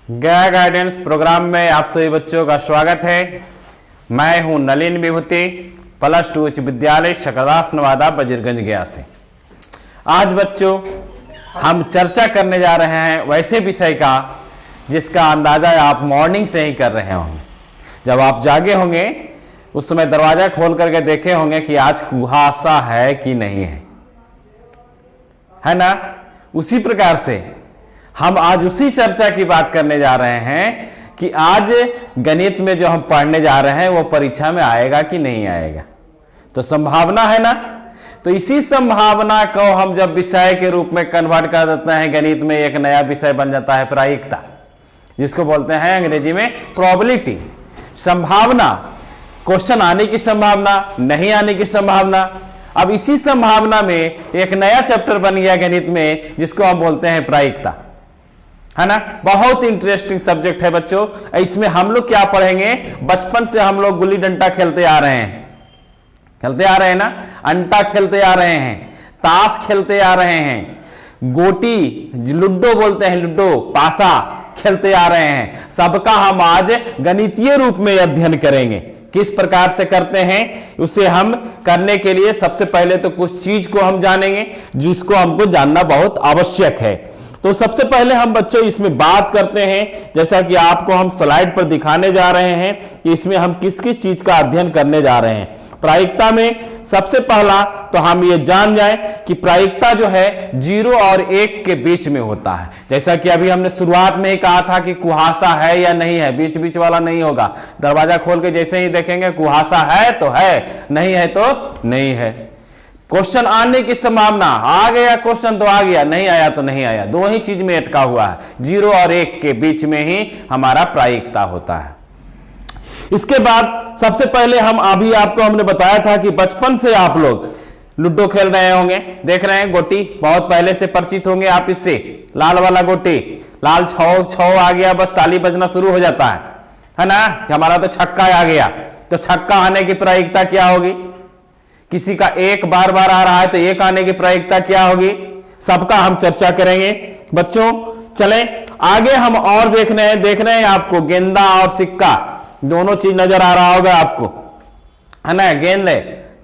गया guidance programme में आप सभी बच्चों का स्वागत है। मैं हूं नलिन विभूति, +2 उच्च विद्यालय शकरदास नवादा बजीरगंज गया से। आज बच्चों हम चर्चा करने जा रहे हैं वैसे विषय का जिसका अंदाजा आप मॉर्निंग से ही कर रहे होंगे। जब आप जागे होंगे उस समय दरवाजा खोल करके देखे होंगे कि आज कुहासा है कि नहीं है ना। उसी प्रकार से हम आज उसी चर्चा की बात करने जा रहे हैं कि आज गणित में जो हम पढ़ने जा रहे हैं वो परीक्षा में आएगा कि नहीं आएगा। तो संभावना है ना। तो इसी संभावना को हम जब विषय के रूप में कन्वर्ट कर देते हैं, गणित में एक नया विषय बन जाता है प्रायिकता, जिसको बोलते हैं अंग्रेजी में प्रोबेबिलिटी। संभावना, क्वेश्चन आने की संभावना, नहीं आने की संभावना। अब इसी संभावना में एक नया चैप्टर बन गया गणित में जिसको हम बोलते हैं प्रायिकता, है ना। बहुत इंटरेस्टिंग सब्जेक्ट है बच्चों। इसमें हम लोग क्या पढ़ेंगे, बचपन से हम लोग गुल्ली डंडा खेलते आ रहे हैं ना, अंटा खेलते आ रहे हैं, ताश खेलते आ रहे हैं, गोटी लुड्डो बोलते हैं, लुड्डो पासा खेलते आ रहे हैं। सबका हम आज गणितीय रूप में अध्ययन करेंगे। किस प्रकार से करते हैं उसे हम करने के लिए सबसे पहले तो कुछ चीज को हम जानेंगे जिसको हमको जानना बहुत आवश्यक है। तो सबसे पहले हम बच्चों इसमें बात करते हैं, जैसा कि आपको हम स्लाइड पर दिखाने जा रहे हैं कि इसमें हम किस किस चीज का अध्ययन करने जा रहे हैं। प्रायिकता में सबसे पहला तो हम ये जान जाएं कि प्रायिकता जो है 0 और 1 के बीच में होता है। जैसा कि अभी हमने शुरुआत में ही कहा था कि कुहासा है या नहीं है, बीच बीच वाला नहीं होगा। दरवाजा खोल के जैसे ही देखेंगे कुहासा है तो है, नहीं है तो नहीं है। क्वेश्चन आने की संभावना, आ गया क्वेश्चन तो आ गया, नहीं आया तो नहीं आया। दो ही चीज में अटका हुआ है, 0 और 1 के बीच में ही हमारा प्रायिकता होता है। इसके बाद सबसे पहले हम अभी आपको हमने बताया था कि बचपन से आप लोग लूडो खेल रहे होंगे, देख रहे हैं गोटी, बहुत पहले से परिचित होंगे आप इससे। लाल वाला गोटी, लाल छौ आ गया, बस ताली बजना शुरू हो जाता है ना। हमारा तो छक्का आ गया, तो छक्का आने की प्रायिकता क्या होगी। किसी का एक बार बार आ रहा है तो एक आने की प्रायिकता क्या होगी, सबका हम चर्चा करेंगे बच्चों। चलें आगे हम और देख रहे हैं आपको गेंदा और सिक्का दोनों चीज नजर आ रहा होगा आपको, है ना। गेंद है,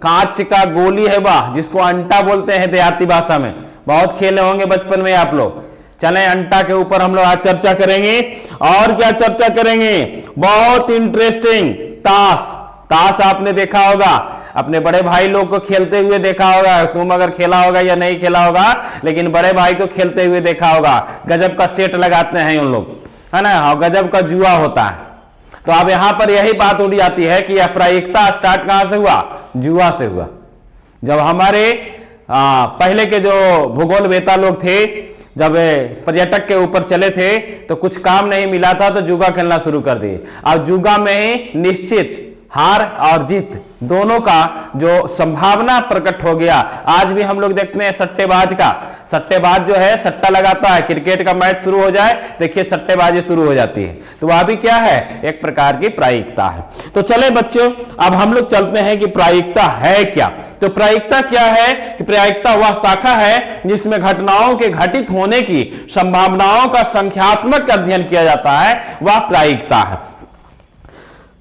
कांच का गोली है वाह, जिसको अंटा बोलते हैं देहाती भाषा में, बहुत खेले होंगे बचपन में आप लोग। चलें अंटा के ऊपर हम लोग आज चर्चा करेंगे। और क्या चर्चा करेंगे, बहुत इंटरेस्टिंग ताश आपने देखा होगा, अपने बड़े भाई लोग को खेलते हुए देखा होगा। तुम अगर खेला होगा या नहीं खेला होगा, लेकिन बड़े भाई को खेलते हुए देखा होगा। गजब का सेट लगाते हैं उन लोग, है ना, और गजब का जुआ होता है। तो अब यहां पर यही बात उड़ जाती है कि यह प्रायिकता स्टार्ट कहां से हुआ, जुआ से हुआ। जब हमारे पहले के जो भूगोल वेता लोग थे, जब पर्यटक के ऊपर चले थे तो कुछ काम नहीं मिला था तो जुआ खेलना शुरू कर दिए। अब जुआ में ही निश्चित हार और जीत दोनों का जो संभावना प्रकट हो गया। आज भी हम लोग देखते हैं सट्टेबाज जो है सट्टा लगाता है। क्रिकेट का मैच शुरू हो जाए, देखिए सट्टेबाजी शुरू हो जाती है। तो वह भी क्या है, एक प्रकार की प्रायिकता है। तो चले बच्चों अब हम लोग चलते हैं कि प्रायिकता है क्या। तो प्रायिकता क्या है कि प्रायिकता वह शाखा है जिसमें घटनाओं के घटित होने की संभावनाओं का संख्यात्मक अध्ययन किया जाता है, वह प्रायिकता है।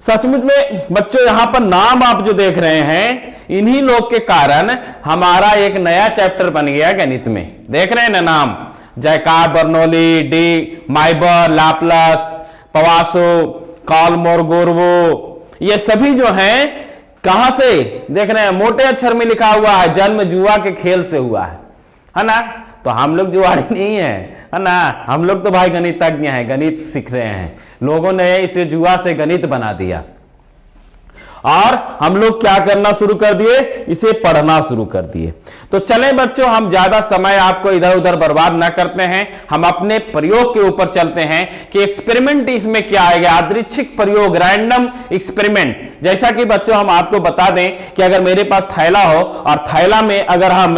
सचमुच में बच्चों यहां पर नाम आप जो देख रहे हैं, इन्हीं लोग के कारण हमारा एक नया चैप्टर बन गया गणित में। देख रहे हैं ना नाम, जैकार, बर्नौली, डी माइबर, लाप्लास, पवासो, कॉलमोर-गोर्वो, ये सभी जो हैं कहां से देख रहे हैं, मोटे अक्षर में लिखा हुआ है जन्म जुआ के खेल से हुआ है ना। तो हम लोग जुआरी नहीं है ना, हम लोग तो भाई गणितज्ञ हैं, गणित सीख रहे हैं। लोगों ने इसे जुआ से गणित बना दिया और हम लोग क्या करना शुरू कर दिए, इसे पढ़ना शुरू कर दिए। तो चलें बच्चों हम ज्यादा समय आपको इधर उधर बर्बाद ना करते हैं, हम अपने प्रयोग के ऊपर चलते हैं कि एक्सपेरिमेंट इसमें क्या आएगा, यादृच्छिक प्रयोग, रैंडम एक्सपेरिमेंट। जैसा कि बच्चों हम आपको बता दें कि अगर मेरे पास थैला हो और थैला में अगर हम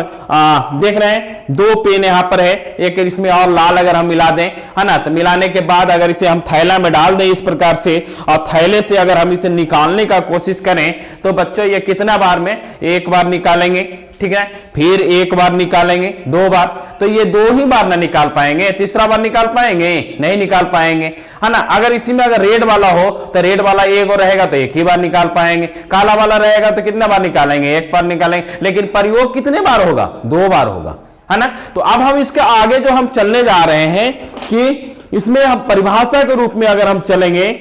देख रहे हैं 2 पेन यहां पर है, एक इसमें और लाल अगर हम मिला दें, है ना, तो मिलाने के बाद अगर इसे हम थैला में डाल दें इस प्रकार से, और थैले से अगर हम इसे निकालने का कोशिश कोशिश करें तो बच्चों ये कितना बार में, एक बार निकालेंगे, ठीक है, फिर एक बार निकालेंगे, 2 बार, तो ये 2 ही बार ना निकाल पाएंगे, तीसरा बार निकाल पाएंगे, नहीं निकाल पाएंगे, है ना। अगर इसी में अगर रेड वाला हो तो रेड वाला एक और रहेगा तो एक ही बार निकाल पाएंगे, काला वाला रहेगा तो कितने बार निकालेंगे, एक बार निकालेंगे, लेकिन प्रयोग कितने बार होगा, 2 बार होगा, है ना। तो अब हम इसके आगे जो हम चलने जा रहे हैं कि इसमें हम परिभाषा के रूप में अगर हम चलेंगे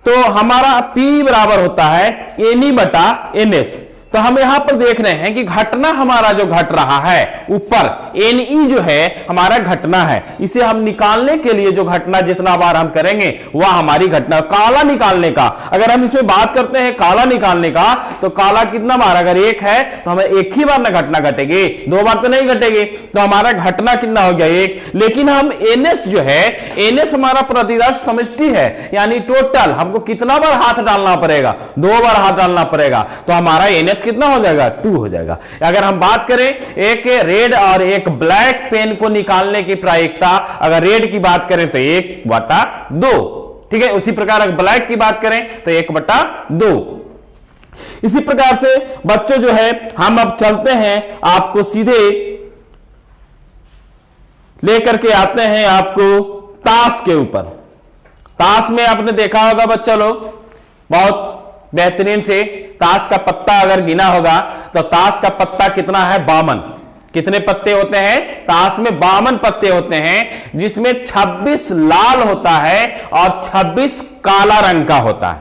तो हमारा P बराबर होता है Ni बटा Ns। तो हम यहां पर देख रहे हैं कि घटना हमारा जो घट रहा है ऊपर Ne जो है हमारा घटना है, इसे हम निकालने के लिए जो घटना जितना बार हम करेंगे वह हमारी घटना। काला निकालने का अगर हम इसमें बात करते हैं काला निकालने का, तो काला कितना बार, अगर एक है तो हमें एक ही बार ना घटना घटेगी, 2 बार तो नहीं घटेगी, तो हमारा घटना कितना हो गया, एक। लेकिन हम Ns जो है, Ns हमारा प्रतिदर्श समष्टि है, यानी टोटल हमको कितना बार हाथ डालना पड़ेगा, 2 बार हाथ डालना पड़ेगा, तो हमारा Ns कितना हो जाएगा, 2 हो जाएगा। अगर हम बात करें एक रेड और एक ब्लैक पेन को निकालने की प्रायिकता, अगर रेड की बात करें तो 1/2, ठीक है। उसी प्रकार अगर ब्लैक की बात करें तो 1/2। इसी प्रकार से बच्चों जो है हम अब चलते हैं, आपको सीधे लेकर के आते हैं आपको ताश के ऊपर। ताश में आपने देखा होगा बच्चों लोग बहुत बेहतरीन से, ताश का पत्ता अगर गिना होगा तो ताश का पत्ता कितना है, 52। कितने पत्ते होते हैं, ताश में 52 पत्ते होते हैं, जिसमें 26 लाल होता है और 26 काला रंग का होता है,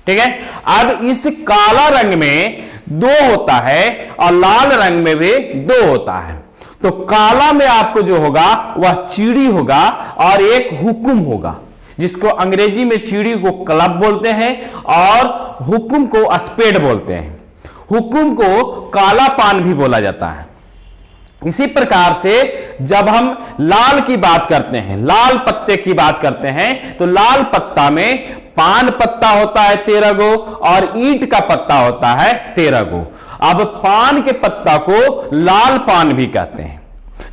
ठीक है। अब इस काला रंग में 2 होता है और लाल रंग में भी 2 होता है। तो काला में आपको जो होगा वह चिड़ी होगा और एक हुकुम होगा, जिसको अंग्रेजी में चिड़ी को क्लब बोलते हैं और हुकुम को स्पेड बोलते हैं। हुकुम को काला पान भी बोला जाता है। इसी प्रकार से जब हम लाल की बात करते हैं, लाल पत्ते की बात करते हैं, तो लाल पत्ता में पान पत्ता होता है 13 गो और ईंट का पत्ता होता है 13 गो। अब पान के पत्ता को लाल पान भी कहते हैं,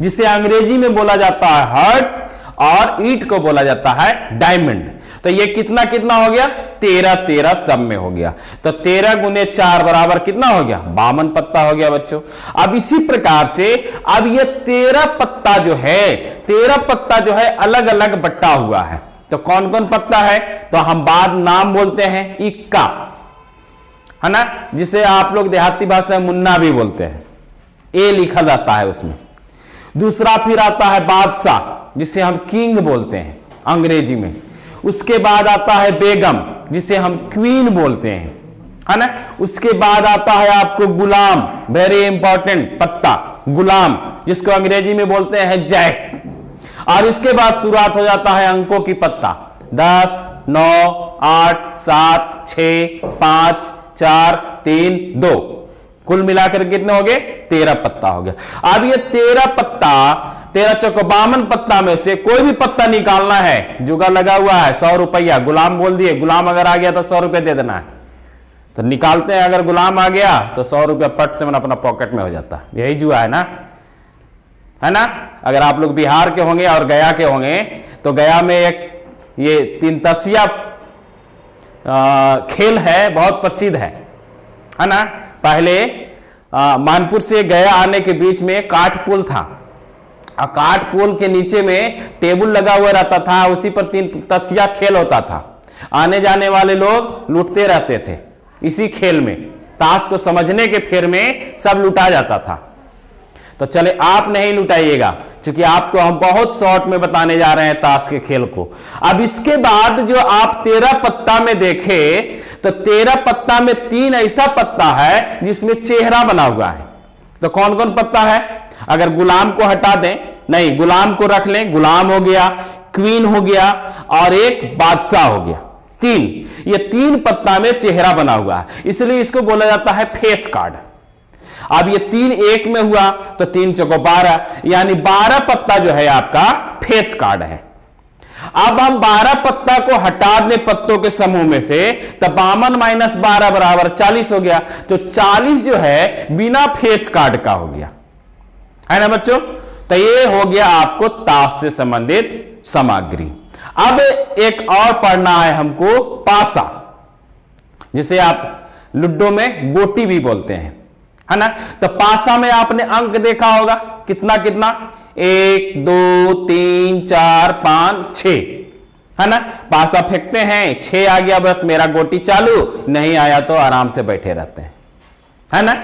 जिसे अंग्रेजी में बोला जाता है हार्ट और ईंट को बोला जाता है डायमंड। तो ये कितना कितना हो गया, 13 सब में हो गया। तो 13 गुने 4 बराबर कितना हो गया, 52 पत्ता हो गया बच्चों। अब इसी प्रकार से अब ये 13 पत्ता जो है, 13 पत्ता जो है अलग अलग बटा हुआ है। तो कौन कौन पत्ता है, तो हम बाद नाम बोलते हैं इक्का, है ना, जिसे आप लोग देहाती भाषा में मुन्ना भी बोलते हैं, ए लिखा जाता है उसमें। दूसरा फिर आता है बादशाह, जिसे हम किंग बोलते हैं अंग्रेजी में। उसके बाद आता है बेगम, जिसे हम क्वीन बोलते हैं, है ना। उसके बाद आता है आपको गुलाम, वेरी इंपॉर्टेंट पत्ता गुलाम, जिसको अंग्रेजी में बोलते हैं जैक। और इसके बाद शुरुआत हो जाता है अंकों की पत्ता, 10, 9, 8, 7, 6, 5, 4, 3, 2, कुल मिलाकर कितने हो गए, 13 पत्ता हो गया। अब ये 13 पत्ता, 13 चौको 52 पत्ता में से कोई भी पत्ता निकालना है, जुगा लगा हुआ है 100 रुपया, गुलाम बोल दिए, गुलाम अगर आ गया तो 100 रुपया दे देना है, तो निकालते हैं। अगर गुलाम आ गया तो 100 रुपया पट से अपना पॉकेट में हो जाता है। यही जुआ है ना, है ना। अगर आप लोग बिहार के होंगे और गया के होंगे तो गया में एक ये 3 तसिया खेल है, बहुत प्रसिद्ध है ना। पहले मानपुर से गया आने के बीच में काठ पुल था, और काठ पुल के नीचे में टेबल लगा हुआ रहता था, उसी पर 3 तसिया खेल होता था। आने जाने वाले लोग लूटते रहते थे इसी खेल में, ताश को समझने के फेर में सब लुटा जाता था। तो चले आप नहीं लुटाइएगा, क्योंकि आपको हम बहुत शॉर्ट में बताने जा रहे हैं ताश के खेल को। अब इसके बाद जो आप 13 पत्ता में देखें, तो 13 पत्ता में 3 ऐसा पत्ता है जिसमें चेहरा बना हुआ है। तो कौन कौन पत्ता है, अगर गुलाम को हटा दें, नहीं गुलाम को रख लें, गुलाम हो गया, क्वीन हो गया और एक बादशाह हो गया, 3। ये 3 पत्ता में चेहरा बना हुआ है, इसलिए इसको बोला जाता है फेस कार्ड। अब ये 3 एक में हुआ तो 3 चौको 12, यानी 12 पत्ता जो है आपका फेस कार्ड है। अब हम 12 पत्ता को हटा दें पत्तों के समूह में से, तो 52 - 12 बराबर 40 हो गया। तो 40 जो है बिना फेस कार्ड का हो गया, है ना बच्चों। तो ये हो गया आपको ताश से संबंधित सामग्री। अब एक और पढ़ना है हमको पासा। जिसे आप लूडो में गोटी भी बोलते हैं, है ना। तो पासा में आपने अंक देखा होगा, कितना कितना, 1 2 3 4 5 6, है ना। पासा फेंकते हैं, 6 आ गया, बस मेरा गोटी चालू, नहीं आया तो आराम से बैठे रहते हैं, है ना।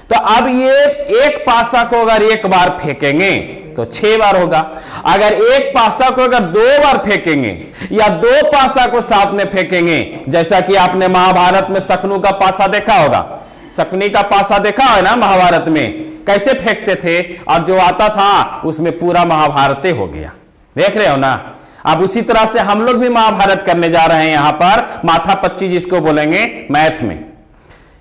तो अब ये एक पासा को अगर एक बार फेंकेंगे तो 6 बार होगा। अगर एक पासा को अगर 2 बार फेंकेंगे या 2 पासा को साथ में फेंकेंगे, जैसा कि आपने महाभारत में शकुनी का पासा देखा होगा, शकुनी का पासा देखा है ना महाभारत में, कैसे फेंकते थे, और जो आता था उसमें पूरा महाभारत हो गया, देख रहे हो ना। अब उसी तरह से हम लोग भी महाभारत करने जा रहे हैं, यहां पर माथा पच्ची जिसको बोलेंगे मैथ में।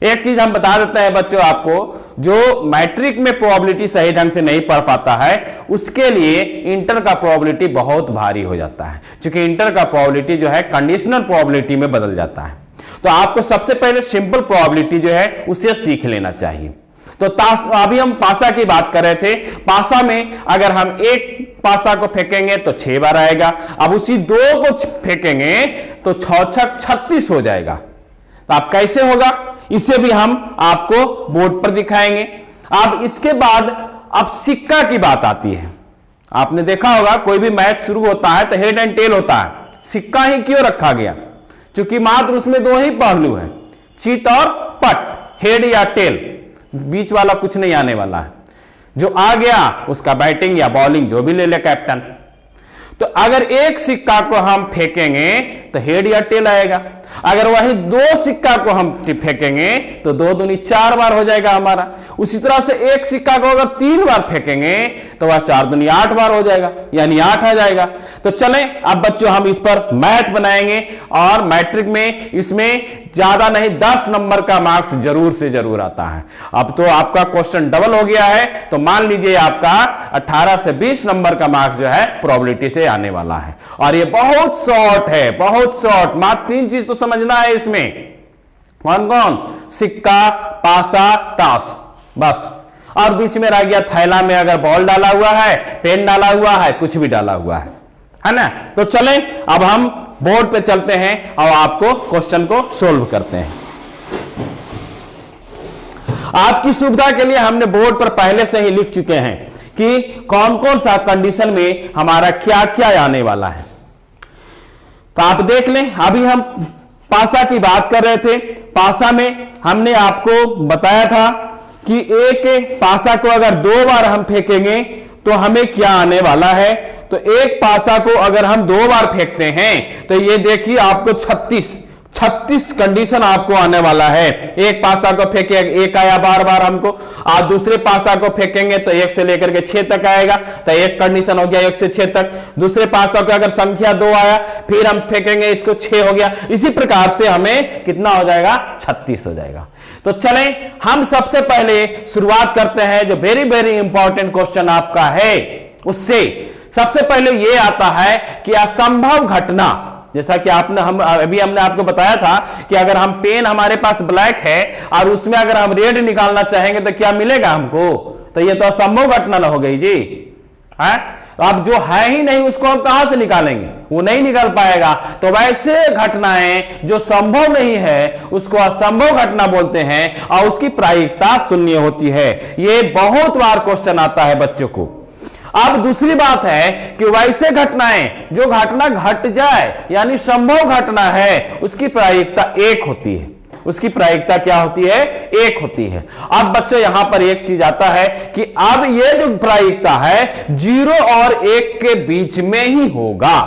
एक चीज हम बता देते हैं बच्चों आपको, जो मैट्रिक में प्रोबेबिलिटी सही ढंग से नहीं पढ़ पाता है, उसके लिए इंटर का प्रोबेबिलिटी बहुत भारी हो जाता है, क्योंकि इंटर का प्रोबेबिलिटी जो है कंडीशनल प्रोबेबिलिटी में बदल जाता है। तो आपको सबसे पहले सिंपल प्रोबेबिलिटी जो है उसे सीख लेना चाहिए। तो अभी हम पासा की बात कर रहे थे, पासा में अगर हम एक पासा को फेंकेंगे तो 6 बार आएगा, अब उसी 2 को फेंकेंगे तो 6 6 36 हो जाएगा। तो अब कैसे होगा, इसे भी हम आपको बोर्ड पर दिखाएंगे। अब इसके बाद अब सिक्का की बात आती है। आपने देखा होगा कोई भी मैच शुरू होता है तो हेड एंड टेल होता है, सिक्का ही क्यों रखा गया, क्योंकि मात्र उसमें 2 ही पहलू है, चित और पट, हेड या टेल, बीच वाला कुछ नहीं आने वाला है। जो आ गया उसका बैटिंग या बॉलिंग जो भी ले ले कैप्टन। तो अगर एक सिक्का को हम फेंकेंगे तो हेड या टेल आएगा, अगर वही 2 सिक्का को हम फेंकेंगे तो 2 दूनी 4 बार हो जाएगा हमारा। उसी तरह से एक सिक्का को अगर 3 बार फेंकेंगे तो वह 4 दूनी 8 बार हो जाएगा, यानी 8 आ जाएगा। तो चलें अब बच्चों हम इस पर मैथ बनाएंगे, और मैट्रिक में इसमें ज्यादा नहीं 10 नंबर का मार्क्स जरूर से जरूर आता है। अब तो आपका क्वेश्चन डबल हो गया है, तो मान लीजिए आपका 18 से 20 नंबर का मार्क्स जो है प्रोबेबिलिटी से आने वाला है। और ये बहुत शॉर्ट है, बहुत शॉर्ट, मात्र 3 चीज तो समझना है इसमें। कौन कौन, सिक्का, पासा, टास, बस। और बीच में रह गया थैला में अगर बॉल डाला हुआ है, पेन डाला हुआ है, कुछ भी डाला हुआ है ना। तो चलें अब हम बोर्ड पे चलते हैं और आपको क्वेश्चन को सोल्व करते हैं। आपकी सुविधा के लिए हमने बोर्ड पर पहले से ही लिख चुके हैं कि कौन कौन सा कंडीशन में हमारा क्या क्या आने वाला है। तो आप देख लें, अभी हम पासा की बात कर रहे थे। पासा में हमने आपको बताया था कि एक पासा को अगर 2 बार हम फेंकेंगे तो हमें क्या आने वाला है। तो एक पासा को अगर हम 2 बार फेंकते हैं तो ये देखिए आपको 36 कंडीशन आपको आने वाला है। एक पासा को फेंके, एक आया बार बार हमको, आज दूसरे पासा को फेंकेंगे तो 1 से लेकर के 6 तक आएगा, तो एक कंडीशन हो गया 1 से 6 तक। दूसरे पासा को अगर संख्या 2 आया, फिर हम फेंकेंगे इसको 6 हो गया। इसी प्रकार से हमें कितना हो जाएगा, 36 हो जाएगा। तो चलें हम सबसे पहले शुरुआत करते हैं, जो वेरी वेरी इंपॉर्टेंट क्वेश्चन आपका है उससे। सबसे पहले यह आता है कि असंभव घटना, जैसा कि हमने आपको बताया था कि अगर हम पेन हमारे पास ब्लैक है और उसमें अगर हम रेड निकालना चाहेंगे तो क्या मिलेगा हमको, तो ये तो असंभव घटना ना हो गई जी, है। अब जो है ही नहीं उसको हम कहां से निकालेंगे, वो नहीं निकल पाएगा। तो वैसे घटनाएं जो संभव नहीं है उसको असंभव घटना बोलते हैं और उसकी प्रायिकता 0 होती है। ये बहुत बार क्वेश्चन आता है बच्चों को। अब दूसरी बात है कि वैसे घटनाएं जो घटना घट जाए यानी संभव घटना है, उसकी प्रायिकता 1 होती है। उसकी प्रायिकता क्या होती है, 1 होती है। अब बच्चों यहां पर एक चीज आता है कि अब ये जो प्रायिकता है 0 और 1 के बीच में ही होगा।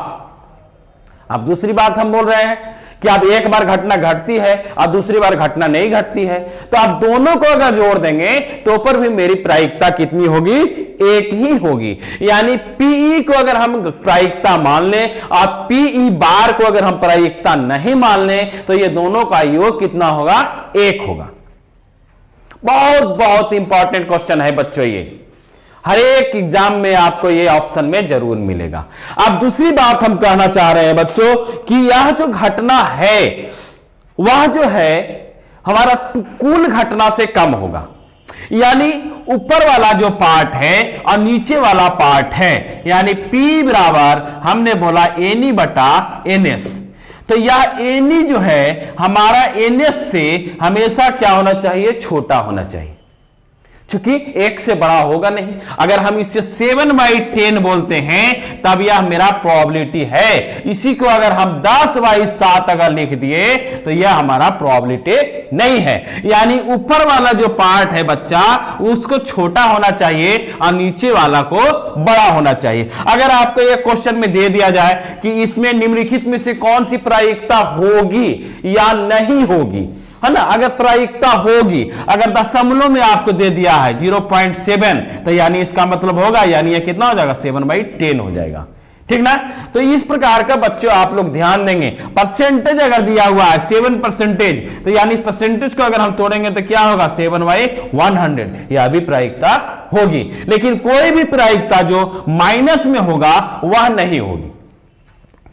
अब दूसरी बात हम बोल रहे हैं कि अब एक बार घटना घटती है और दूसरी बार घटना नहीं घटती है, तो अब दोनों को अगर जोड़ देंगे तो ऊपर भी मेरी प्रायिकता कितनी होगी, 1 ही होगी। यानी पीई को अगर हम प्रायिकता मान लें और पीई बार को अगर हम प्रायिकता नहीं मान लें तो ये दोनों का योग कितना होगा, 1 होगा। बहुत बहुत इंपॉर्टेंट क्वेश्चन है बच्चों, ये हर एक एग्जाम में आपको ये ऑप्शन में जरूर मिलेगा। अब दूसरी बात हम कहना चाह रहे हैं बच्चों कि यह जो घटना है वह जो है हमारा कुल घटना से कम होगा। यानी ऊपर वाला जो पार्ट है और नीचे वाला पार्ट है, यानी P बराबर हमने बोला NE/NS। तो यह एनी जो है हमारा एनएस से हमेशा क्या होना चाहिए, छोटा होना चाहिए, क्योंकि 1 से बड़ा होगा नहीं। अगर हम इसे 7/10 बोलते हैं तब यह मेरा प्रोबेबिलिटी है। इसी को अगर हम 10/7 अगर लिख दिए तो यह हमारा प्रोबेबिलिटी नहीं है। यानी ऊपर वाला जो पार्ट है बच्चा उसको छोटा होना चाहिए और नीचे वाला को बड़ा होना चाहिए। अगर आपको यह क्वेश्चन में दे दिया जाए कि इसमें निम्नलिखित में से कौन सी प्रायिकता होगी या नहीं होगी, है ना, अगर प्रायिकता होगी, अगर दशमलव में आपको दे दिया है 0.7 तो यानी इसका मतलब होगा, यानी ये कितना हो जाएगा, 7/10 हो जाएगा। ठीक ना। तो इस प्रकार का बच्चों आप लोग ध्यान देंगे। परसेंटेज अगर दिया हुआ है 7%, तो यानी इस परसेंटेज को अगर हम तोड़ेंगे तो क्या होगा, 7/100, यह भी प्रायिकता होगी। लेकिन कोई भी प्रायिकता जो माइनस में होगा वह नहीं होगी।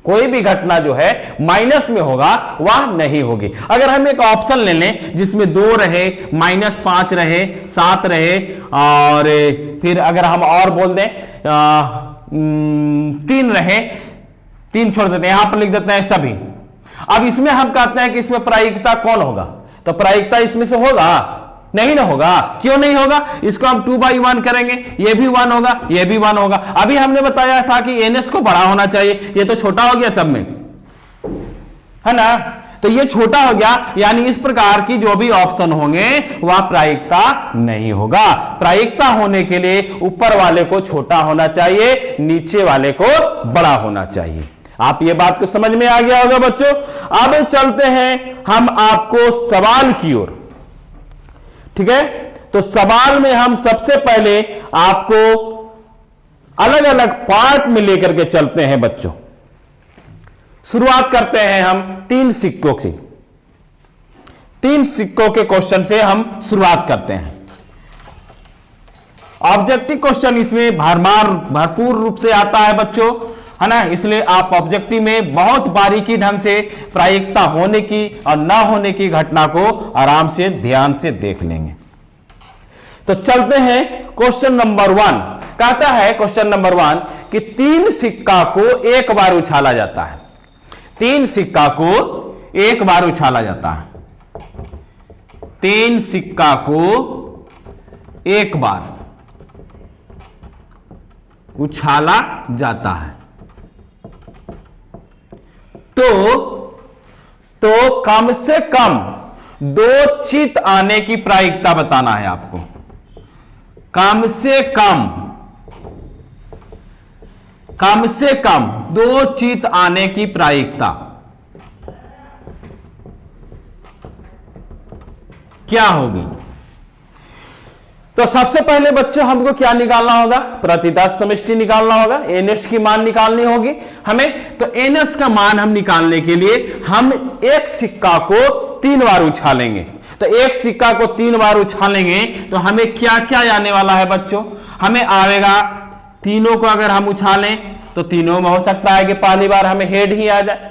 कोई भी घटना जो है माइनस में होगा वह नहीं होगी। अगर हम एक ऑप्शन ले लें जिसमें 2 रहे, -5 रहे, 7 रहे, और फिर अगर हम और बोल दें 3 रहे, 3 छोड़ देते हैं, यहां पर लिख देते हैं सभी। अब इसमें हम कहते हैं कि इसमें प्रायिकता कौन होगा, तो प्रायिकता इसमें से होगा नहीं ना होगा। क्यों नहीं होगा, इसको हम 2/1 करेंगे, ये भी 1 होगा, ये भी 1 होगा। अभी हमने बताया था कि एनएस को बड़ा होना चाहिए, ये तो छोटा हो गया सब में, है ना, तो ये छोटा हो गया। यानी इस प्रकार की जो भी ऑप्शन होंगे वह प्रायिकता नहीं होगा। प्रायिकता होने के लिए ऊपर वाले को छोटा होना चाहिए, नीचे वाले को बड़ा होना चाहिए। आप ये बात को समझ में आ गया होगा बच्चों। अब चलते हैं हम आपको सवाल की ओर। ठीक है, तो सवाल में हम सबसे पहले आपको अलग अलग पार्ट में लेकर के चलते हैं बच्चों। शुरुआत करते हैं हम 3 सिक्कों से। 3 सिक्कों के क्वेश्चन से हम शुरुआत करते हैं। ऑब्जेक्टिव क्वेश्चन इसमें भरपूर रूप से आता है बच्चों, है ना, इसलिए आप ऑब्जेक्टिव में बहुत बारीकी ढंग से प्रायिकता होने की और ना होने की घटना को आराम से ध्यान से देख लेंगे। तो चलते हैं क्वेश्चन नंबर 1। कहता है क्वेश्चन नंबर 1 कि 3 सिक्का को एक बार उछाला जाता है। 3 सिक्का को एक बार उछाला जाता है। 3 सिक्का को एक बार उछाला जाता है। तो कम से कम 2 चित आने की प्रायिकता बताना है आपको। कम से कम 2 चित आने की प्रायिकता क्या होगी। तो सबसे पहले बच्चों हमको क्या निकालना होगा, प्रतिदर्श समष्टि निकालना होगा, एनएस की मान निकालनी होगी हमें। तो एनएस का मान हम निकालने के लिए हम एक सिक्का को 3 बार उछालेंगे। तो एक सिक्का को 3 बार उछालेंगे तो हमें क्या क्या आने वाला है बच्चों, हमें आएगा, तीनों को अगर हम उछालें तो तीनों में हो सकता है कि पहली बार हमें हेड ही आ जाए।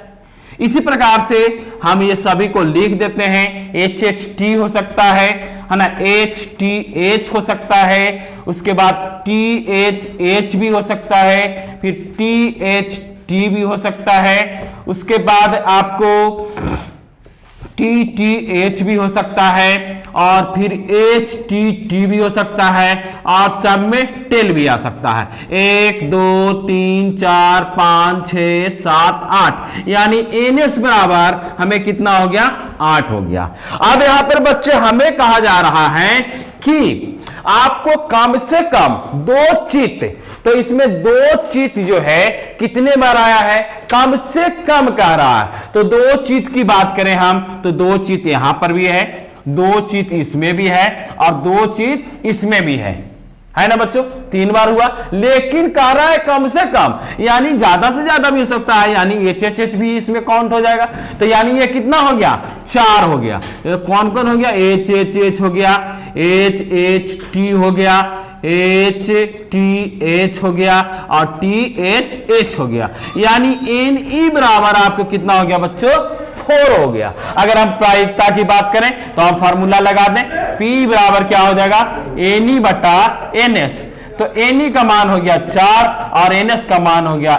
इसी प्रकार से हम ये सभी को लिख देते हैं। HHT हो सकता है ना, HTH हो सकता है, उसके बाद THH भी हो सकता है, फिर THT भी हो सकता है, उसके बाद आपको TTH भी हो सकता है, और फिर HTT भी हो सकता है, और सब में टेल भी आ सकता है। 1 2 3 4 5 6 7 8, यानी NS बराबर हमें कितना हो गया, 8 हो गया। अब यहां पर बच्चे हमें कहा जा रहा है कि आपको कम से कम 2 चित, तो इसमें 2 चित जो है कितने बार आया है, कम से कम कह रहा है। तो 2 चित की बात करें हम तो 2 चित यहां पर भी है, 2 चित इसमें भी है, और 2 चित इसमें भी है ना बच्चों, 3 बार हुआ। लेकिन कह रहा है कम से कम, यानी ज्यादा से ज्यादा भी हो सकता है, यानी HHH भी इसमें काउंट हो जाएगा। तो यानी ये कितना हो गया, 4 हो गया। कौन कौन हो गया, HHH हो गया, HHT हो गया, HTH हो गया, और THH हो गया। यानी NE बराबर आपको कितना हो गया बच्चों, 4 हो गया। अगर हम प्रायिकता की बात करें तो हम फार्मूला लगा दें, P बराबर क्या हो जाएगा, NE बटा NS। तो NE का मान हो गया 4 और NS का मान हो गया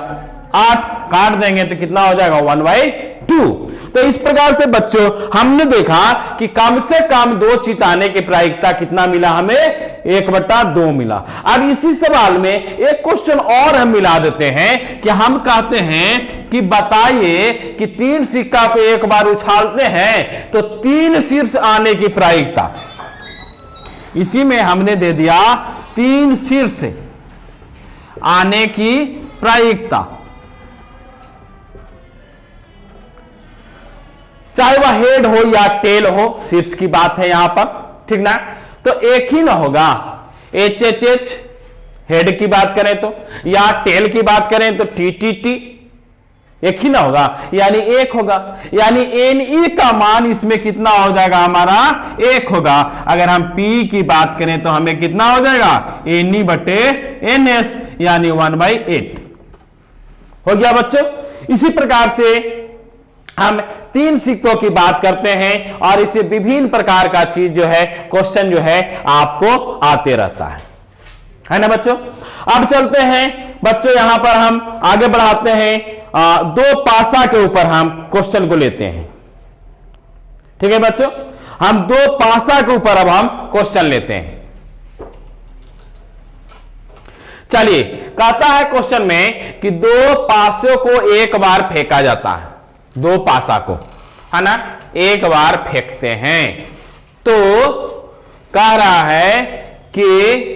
8, काट देंगे तो कितना हो जाएगा, 1/4 2। तो इस प्रकार से बच्चों हमने देखा कि कम से कम 2 चित आने की प्रायिकता कितना मिला, हमें 1/2 मिला। अब इसी सवाल में एक क्वेश्चन और हम मिला देते हैं कि हम कहते हैं कि बताइए कि 3 सिक्का को एक बार उछालते हैं तो 3 शीर्ष आने की प्रायिकता, इसी में हमने दे दिया 3 शीर्ष आने की प्रायिकता, चाहे वह हेड हो या टेल हो, शीर्ष की बात है यहां पर, ठीक ना। तो एक ही ना होगा, HHH हेड की बात करें तो, या टेल की बात करें तो TTT, एक ही ना होगा, यानी 1 होगा, यानी NE का मान इसमें कितना हो जाएगा हमारा, 1 होगा। अगर हम P की बात करें तो हमें कितना हो जाएगा, NE/NS, यानी 1/8 हो गया बच्चों। इसी प्रकार से हम 3 सिक्कों की बात करते हैं और इससे विभिन्न प्रकार का चीज जो है, क्वेश्चन जो है आपको आते रहता है ना बच्चों। अब चलते हैं बच्चों, यहां पर हम आगे बढ़ाते हैं, 2 पासा के ऊपर हम क्वेश्चन को लेते हैं, ठीक है बच्चों। हम 2 पासा के ऊपर अब हम क्वेश्चन लेते हैं। चलिए, कहता है क्वेश्चन में कि 2 पासों को एक बार फेंका जाता है, 2 पासा को, है ना, एक बार फेंकते हैं। तो कह रहा है कि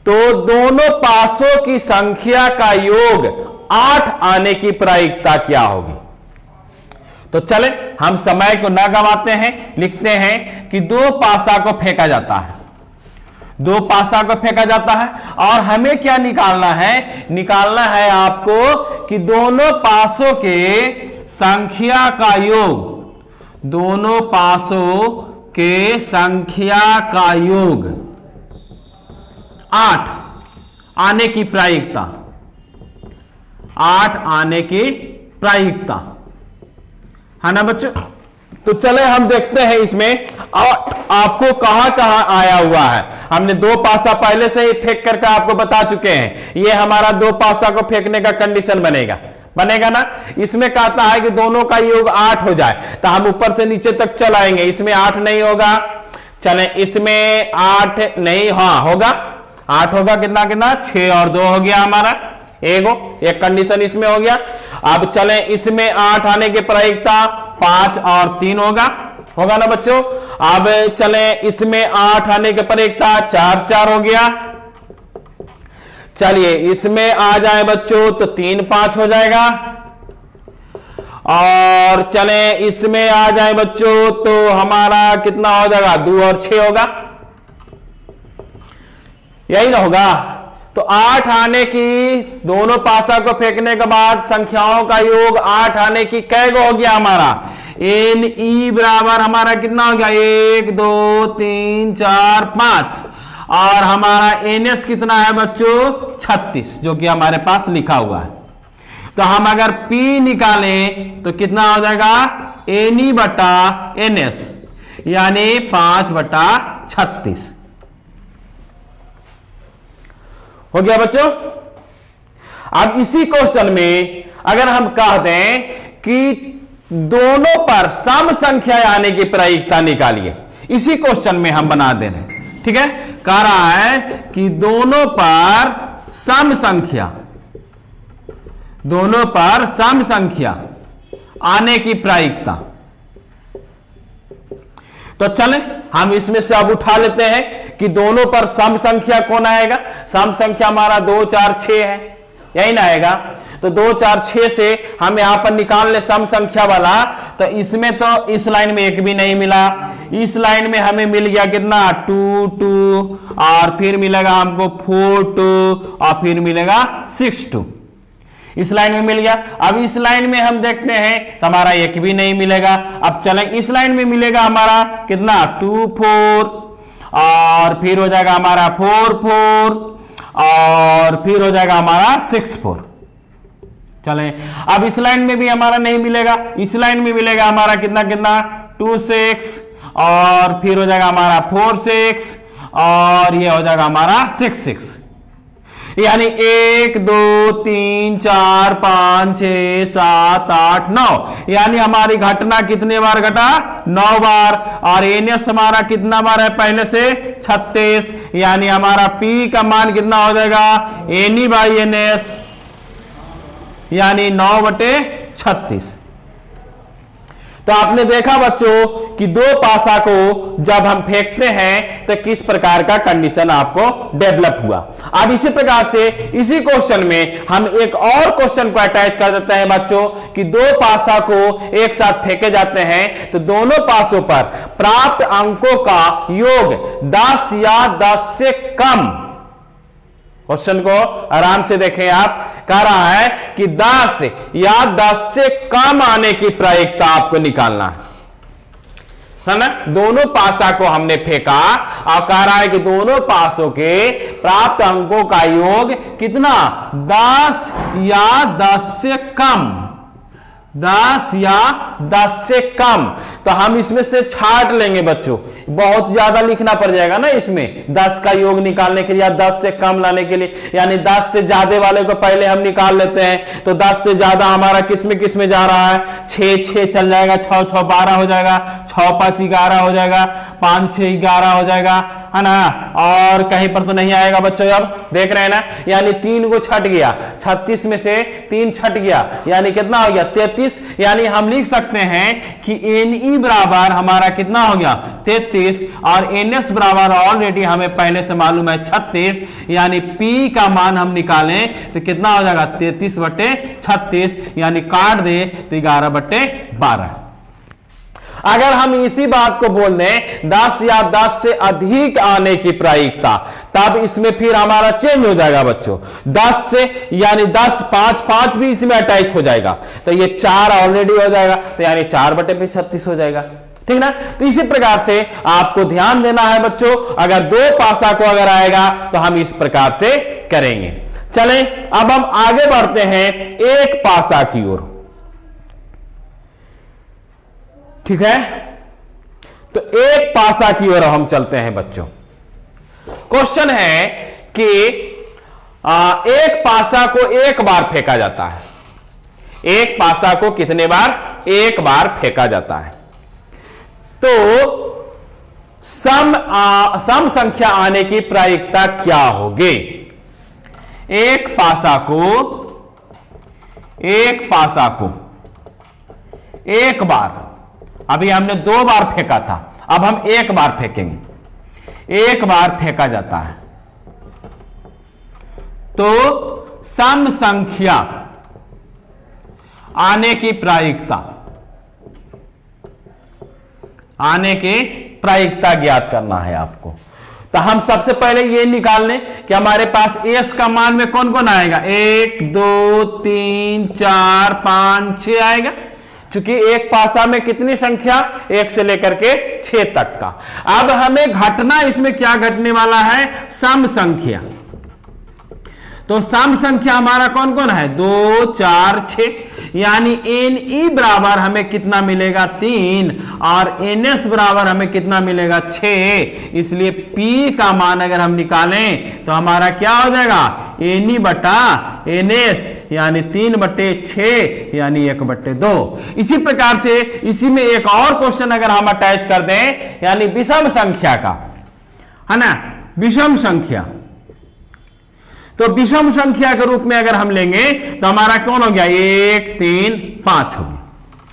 तो दोनों पासों की संख्या का योग 8 आने की प्रायिकता क्या होगी। तो चले हम समय को न गंवाते हैं, लिखते हैं कि 2 पासा को फेंका जाता है, 2 पासा को फेंका जाता है और हमें क्या निकालना है, निकालना है आपको कि दोनों पासों के संख्या का योग, दोनों पासों के संख्या का योग 8 आने की प्रायिकता, 8 आने की प्रायिकता, है ना बच्चों। तो चले हम देखते हैं इसमें आपको कहां कहां आया हुआ है। हमने 2 पासा पहले से ही फेंक करके आपको बता चुके हैं, ये हमारा 2 पासा को फेंकने का कंडीशन बनेगा ना। इसमें कहता है कि दोनों का योग 8 हो जाए, तो हम ऊपर से नीचे तक चल आएंगे, इसमें 8 नहीं होगा, चले इसमें 8 नहीं, हाँ होगा, 8 होगा, कितना कितना 6 और 2 हो गया हमारा, एक कंडीशन इसमें हो गया। अब चले इसमें 8 आने की प्रायिकता 5 और 3 होगा ना बच्चों। अब चले इसमें 8 आने की प्रायिकता 4 हो गया। चलिए इसमें आ जाए बच्चों तो 3 5 हो जाएगा, और चले इसमें आ जाए बच्चों तो हमारा कितना हो जाएगा, 2 और 6 होगा, यही ना होगा। तो 8 आने की, दोनों पासा को फेंकने के बाद संख्याओं का योग 8 आने की कै गो हो गया हमारा, NE बराबर हमारा कितना हो गया, 1 2 3 4 5, और हमारा NS कितना है बच्चों 36, जो कि हमारे पास लिखा हुआ है। तो हम अगर P निकालें तो कितना हो जाएगा, NE/NS, यानी 5/36 हो गया बच्चों। अब इसी क्वेश्चन में अगर हम कह दें कि दोनों पर सम संख्या आने की प्रायिकता निकालिए, इसी क्वेश्चन में हम बना दे रहे हैं, ठीक है। कह रहा है कि दोनों पर सम संख्या, दोनों पर सम संख्या आने की प्रायिकता। तो चलें हम इसमें से अब उठा लेते हैं कि दोनों पर सम संख्या कौन आएगा। सम संख्या हमारा 2 4 6 है, यही ना आएगा। तो 2 4 6 से हम यहां पर निकाल ले सम संख्या वाला, तो इसमें तो इस लाइन में 1 भी नहीं मिला, इस लाइन में हमें मिल गया कितना 2 2, और फिर मिलेगा हमको 4 2, और फिर मिलेगा 6 2, इस लाइन में मिल गया। अब इस लाइन में हम देखते हैं तो हमारा 1 भी नहीं मिलेगा। अब चलें इस लाइन में मिलेगा हमारा कितना 2 4, और फिर हो जाएगा हमारा 4 4, और फिर हो जाएगा हमारा 6 4। चलें अब इस लाइन में भी हमारा नहीं मिलेगा, इस लाइन में मिलेगा हमारा कितना कितना 2 6, और फिर हो जाएगा हमारा 4 6, और ये हो जाएगा हमारा 6 6। यानी 1 2 3 4 5 6 7 8 9, यानी हमारी घटना कितने बार घटा? 9 बार। और एनएस हमारा कितना बार है पहले से? 36, यानी हमारा पी का मान कितना हो जाएगा? एनई बाई एनएस, यानी 9/36। तो आपने देखा बच्चों कि दो पासा को जब हम फेंकते हैं तो किस प्रकार का कंडीशन आपको डेवलप हुआ। अब इसी प्रकार से इसी क्वेश्चन में हम एक और क्वेश्चन को अटैच कर देते हैं बच्चों कि दो पासा को एक साथ फेंके जाते हैं तो दोनों पासों पर प्राप्त अंकों का योग 10 या 10 से कम। क्वेश्चन को आराम से देखें आप, कह रहा है कि 10 या 10 से कम आने की प्रायिकता आपको निकालना है ना। दोनों पासा को हमने फेंका और कह रहा है कि दोनों पासों के प्राप्त अंकों का योग कितना? 10 या 10 से कम। 10 या 10 से कम। तो हम इसमें से छाट लेंगे बच्चों, बहुत ज्यादा लिखना पड़ जाएगा ना इसमें 10 का योग निकालने के लिए या 10 से कम लाने के लिए, यानी 10 से ज्यादा वाले को पहले हम निकाल लेते हैं। तो 10 से ज्यादा हमारा किस में जा रहा है? 6 चल जाएगा, 6 6 12 हो जाएगा, 6 5 11 हो जाएगा, 5 6 11 हो जाएगा, है ना। और कहीं पर तो नहीं आएगा बच्चों, अब देख रहे हैं ना, यानी 3 को छट गया, 36 में से 3 छट गया, यानी कितना हो गया? 33। यानी हम लिख सकते हैं कि एनई बराबर हमारा कितना हो गया? 33। और एनएस बराबर ऑलरेडी हमें पहले से मालूम है 36, यानी पी का मान हम निकालें तो कितना हो जाएगा? 33/36, यानी काट दे तो 11/12। अगर हम इसी बात को बोल दें 10 या 10 से अधिक आने की प्रायिकता, तब इसमें फिर हमारा चेंज हो जाएगा बच्चों। 10 से यानी 10 5 भी इसमें अटैच हो जाएगा, तो ये 4 ऑलरेडी हो जाएगा, तो यानी 4/36 हो जाएगा, ठीक ना। तो इसी प्रकार से आपको ध्यान देना है बच्चों, अगर दो पासा को अगर आएगा तो हम इस प्रकार से करेंगे। चलें अब हम आगे बढ़ते हैं एक पासा की ओर, ठीक है। तो एक पासा की ओर हम चलते हैं बच्चों। क्वेश्चन है कि एक पासा को एक बार फेंका जाता है। एक पासा को कितने बार? एक बार फेंका जाता है। तो सम संख्या आने की प्रायिकता क्या होगी? एक पासा को एक बार, अभी हमने 2 बार फेंका था, अब हम 1 बार फेंकेंगे। 1 बार फेंका जाता है तो सम संख्या आने की प्रायिकता ज्ञात करना है आपको। तो हम सबसे पहले ये निकाल लें कि हमारे पास एस का मान में कौन कौन आएगा? 1 2 3 4 5 6 आएगा, क्योंकि एक पासा में कितनी संख्या? 1 से लेकर के 6 तक का। अब हमें घटना इसमें क्या घटने वाला है? सम संख्या। तो सम संख्या हमारा कौन कौन है? 2 4 6, यानी एन ई बराबर हमें कितना मिलेगा? 3, और एन एस बराबर हमें कितना मिलेगा? 6। इसलिए पी का मान अगर हम निकालें तो हमारा क्या हो जाएगा? एन ई बटा एन एस, यानी 3/6, यानी 1/2। इसी प्रकार से इसी में एक और क्वेश्चन अगर हम अटैच कर दें, यानी विषम संख्या का, है ना, विषम संख्या। तो विषम संख्या के रूप में अगर हम लेंगे तो हमारा कौन हो गया? 1 3 5 हो गया,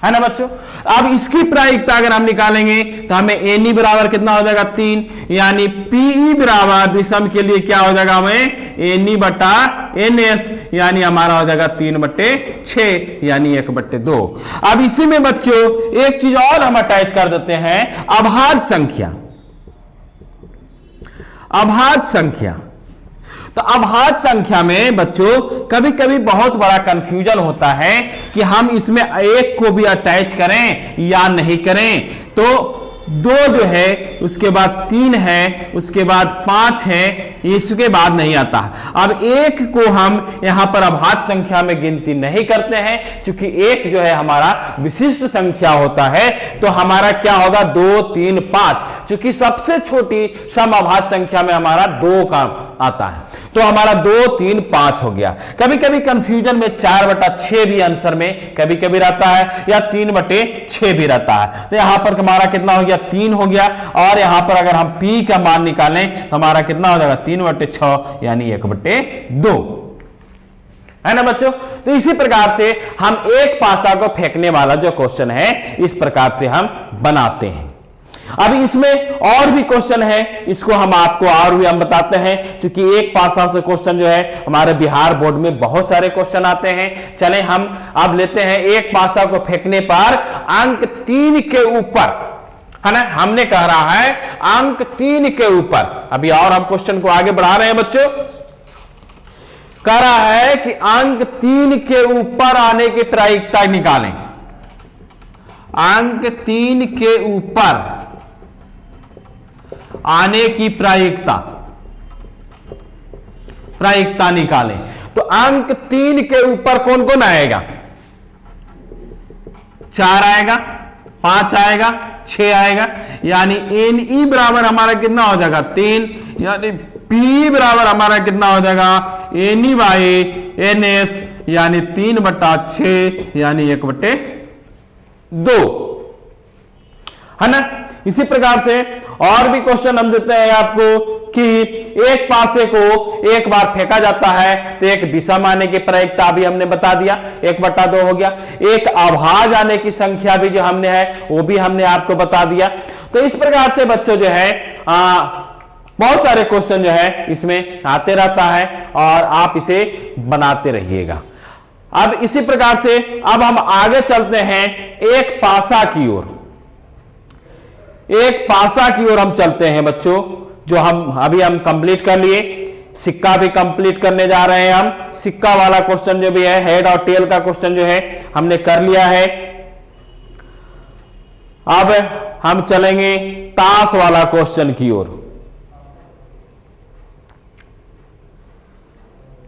है ना बच्चों। अब इसकी प्रायिकता अगर हम निकालेंगे तो हमें एन ई बराबर कितना हो जाएगा? 3, यानी पीई बराबर विषम के लिए क्या हो जाएगा? हमें एन ई बटा एन एस, यानी हमारा हो जाएगा 3/6, यानी 1/2। अब इसी में बच्चों एक चीज और हम अटैच कर देते हैं, अभाज्य संख्या। अभाज्य संख्या, तो अभाज्य संख्या में बच्चों कभी कभी बहुत बड़ा कंफ्यूजन होता है कि हम इसमें 1 को भी अटैच करें या नहीं करें। तो 2 जो है, उसके बाद 3 है, उसके बाद 5 है, इसके बाद नहीं आता। अब 1 को हम यहां पर अभाज्य संख्या में गिनती नहीं करते हैं, क्योंकि 1 जो है हमारा विशिष्ट संख्या होता है। तो हमारा क्या होगा? 2 3 5, क्योंकि सबसे छोटी सम अभाज्य संख्या में हमारा 2 का आता है। तो हमारा 2, 3, 5 हो गया। कभी कभी कंफ्यूजन में 4/6 भी आंसर में कभी कभी रहता है, या 3/6 भी रहता है। तो यहां पर हमारा कितना हो गया, 3 हो गया। और यहां पर अगर हम P का मान निकालें तो हमारा कितना हो जाएगा, 3/6 यानी 1/2 है ना बच्चों। तो इसी प्रकार से हम एक पासा को फेंकने वाला जो क्वेश्चन है इस प्रकार से हम बनाते हैं। अब इसमें और भी क्वेश्चन है, इसको हम आपको और भी हम बताते हैं, क्योंकि एक पासा से क्वेश्चन जो है हमारे बिहार बोर्ड में बहुत सारे क्वेश्चन आते हैं। चले हम अब लेते हैं एक पासा को फेंकने पर अंक 3 के ऊपर, है ना, हमने कह रहा है अंक 3 के ऊपर। अभी और हम क्वेश्चन को आगे बढ़ा रहे हैं बच्चों। कह रहा है कि अंक 3 के ऊपर आने की प्रायिकता निकालें। अंक 3 के ऊपर आने की प्रायिकता निकालें। तो अंक 3 के ऊपर कौन कौन आएगा, 4 आएगा, 5 आएगा, 6 आएगा, यानी NE बराबर हमारा कितना हो जाएगा, 3, यानी P बराबर हमारा कितना हो जाएगा, NE बाई NS, यानी 3/6 यानी 1/2, है ना। इसी प्रकार से और भी क्वेश्चन हम देते हैं आपको कि एक पासे को एक बार फेंका जाता है तो एक दिशा में आने की प्रायिकता अभी हमने बता दिया, 1/2 हो गया। एक आभाज आने की संख्या भी जो हमने है वो भी हमने आपको बता दिया। तो इस प्रकार से बच्चों जो है बहुत सारे क्वेश्चन जो है इसमें आते रहता है और आप इसे बनाते रहिएगा। अब इसी प्रकार से अब हम आगे चलते हैं एक पासा की ओर। एक पासा की ओर हम चलते हैं बच्चों, जो हम कंप्लीट कर लिए। सिक्का भी कंप्लीट करने जा रहे हैं हम। सिक्का वाला क्वेश्चन जो भी है, हेड और टेल का क्वेश्चन जो है हमने कर लिया है। अब हम चलेंगे ताश वाला क्वेश्चन की ओर।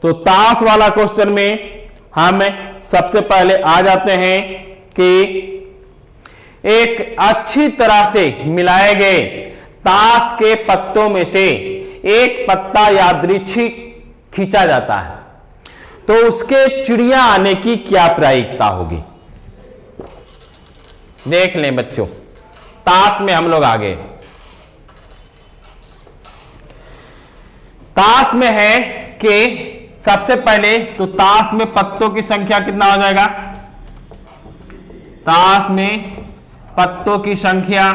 तो ताश वाला क्वेश्चन में हम सबसे पहले आ जाते हैं कि एक अच्छी तरह से मिलाए गए ताश के पत्तों में से एक पत्ता यादृच्छिक खींचा जाता है, तो उसके चिड़िया आने की क्या प्रायिकता होगी। देख लें बच्चों, ताश में हम लोग आ गए। ताश में है कि सबसे पहले तो ताश में पत्तों की संख्या कितना हो जाएगा, ताश में पत्तों की संख्या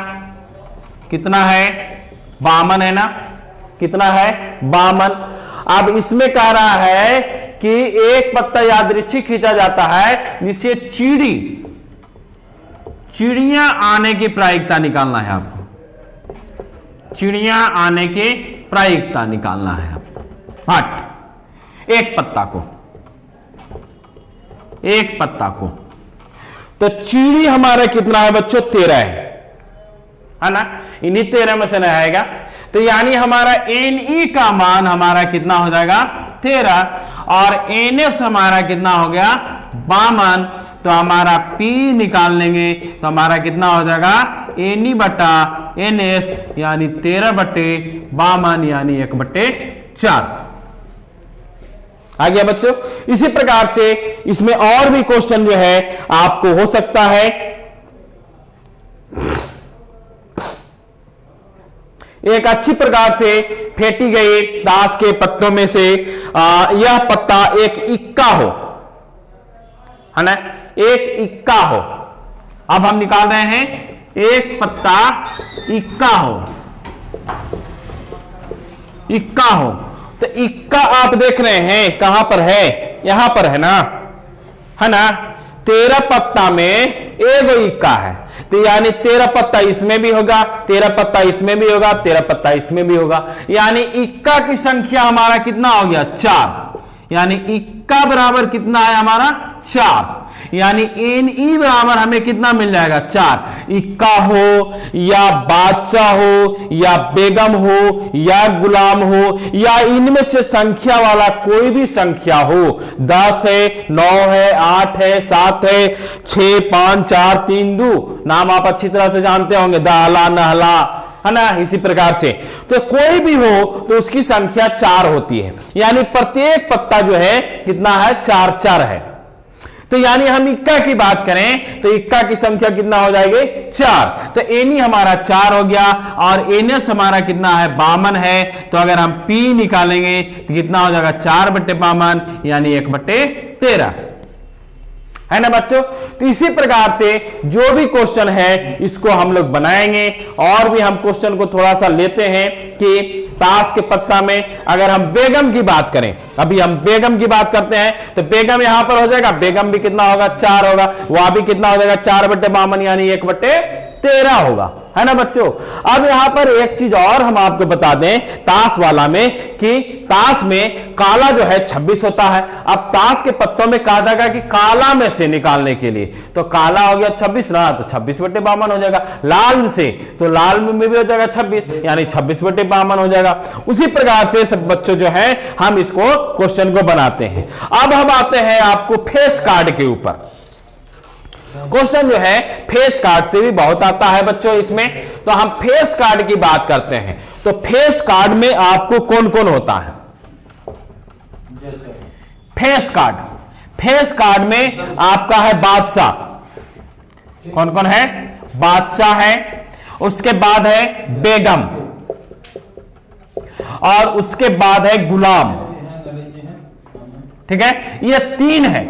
कितना है, 52 है ना, कितना है 52। अब इसमें कह रहा है कि एक पत्ता यादृच्छिक खींचा जाता है जिससे चिड़ियां आने की प्रायिकता निकालना है आपको। चिड़ियां आने की प्रायिकता निकालना है आपको। हट एक पत्ता को तो चीड़ी हमारा कितना है बच्चों, 13 है ना। इन्हीं 13 में से नहीं आएगा, तो यानी हमारा NE का मान हमारा कितना हो जाएगा 13, और NS हमारा कितना हो गया 52। तो हमारा P निकाल लेंगे तो हमारा कितना हो जाएगा NE/NS, यानी 13/52 यानी 1/4 आ गया बच्चों। इसी प्रकार से इसमें और भी क्वेश्चन जो है आपको हो सकता है। एक अच्छी प्रकार से फेंटी गई ताश के पत्तों में से यह पत्ता एक इक्का हो, है ना, एक इक्का हो। अब हम निकाल रहे हैं एक पत्ता इक्का हो। तो इक्का आप देख रहे हैं कहां पर है, यहां पर है ना, 13 पत्ता में एक इक्का है, तो यानी 13 पत्ता इसमें भी होगा, 13 पत्ता इसमें भी होगा, 13 पत्ता इसमें भी होगा, यानी इक्का की संख्या हमारा कितना हो गया 4, यानी इक्का बराबर कितना है हमारा 4, यानी NE बराबर हमें कितना मिल जाएगा 4। इक्का हो या बादशाह हो या बेगम हो या गुलाम हो या इनमें से संख्या वाला कोई भी संख्या हो, 10 है, 9 है, 8 है, 7 है, 6, 5, 4, 3, 2, नाम आप अच्छी तरह से जानते होंगे, दहला, नहला, है ना। इसी प्रकार से तो कोई भी हो तो उसकी संख्या 4 होती है, यानी प्रत्येक पत्ता जो है कितना है, 4 4 है। तो यानी हम इक्का की बात करें तो इक्का की संख्या कितना हो जाएगी, 4। तो एनी हमारा 4 हो गया और एनएस हमारा कितना है, 52 है। तो अगर हम पी निकालेंगे तो कितना हो जाएगा, 4/52 यानी 1/13, है ना बच्चों। तो इसी प्रकार से जो भी क्वेश्चन है इसको हम लोग बनाएंगे। और भी हम क्वेश्चन को थोड़ा सा लेते हैं कि ताश के पत्ता में अगर हम बेगम की बात करें, अभी हम बेगम की बात करते हैं तो बेगम यहां पर हो जाएगा, बेगम भी कितना होगा, 4 होगा, वहां भी कितना हो जाएगा, 4/52 यानी 1/13 होगा, है ना बच्चों। अब यहां पर एक चीज और हम आपको बता दें ताश वाला में कि ताश में काला जो है 26 होता है। अब ताश के पत्तों में कहा जाएगा कि काला में से निकालने के लिए, तो काला हो गया 26 ना, तो 26/52 हो जाएगा। लाल से तो लाल में भी हो जाएगा 26 यानी 26/52 हो जाएगा। उसी प्रकार से सब बच्चों जो है हम इसको क्वेश्चन को बनाते हैं। अब हम आते हैं आपको फेस कार्ड के ऊपर। क्वेश्चन जो है फेस कार्ड से भी बहुत आता है बच्चों इसमें। तो हम फेस कार्ड की बात करते हैं तो फेस कार्ड में आपको कौन कौन होता है, फेस कार्ड, फेस कार्ड में आपका है बादशाह, कौन कौन है, बादशाह है, उसके बाद है बेगम और उसके बाद है गुलाम, ठीक है। ये 3 है,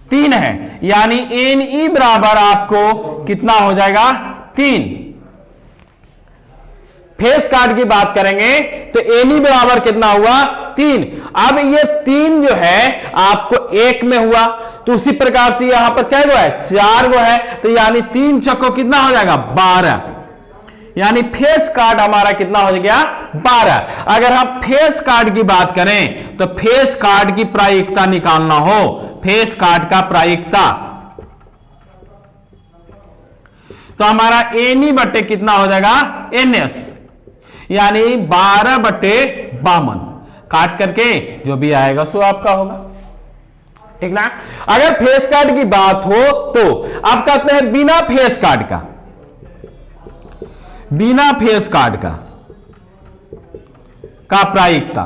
3 है, यानी एन ई बराबर आपको कितना हो जाएगा, 3। फेस कार्ड की बात करेंगे तो एन ई बराबर कितना हुआ, 3। अब ये 3 जो है आपको 1 में हुआ, तो उसी प्रकार से यहां पर क्या गो है, 4 गो है, तो यानी 3 चक्को कितना हो जाएगा, 12, यानी फेस कार्ड हमारा कितना हो गया, 12। अगर हम फेस कार्ड की बात करें तो फेस कार्ड की प्रायिकता निकालना हो, फेस कार्ड का प्रायिकता, तो हमारा एनी बटे कितना हो जाएगा, एनएस, यानी 12/52 काट करके जो भी आएगा सो आपका होगा, ठीक ना। अगर फेस कार्ड की बात हो तो आप कहते हैं बिना फेस कार्ड का, बिना फेस कार्ड का प्रायिकता,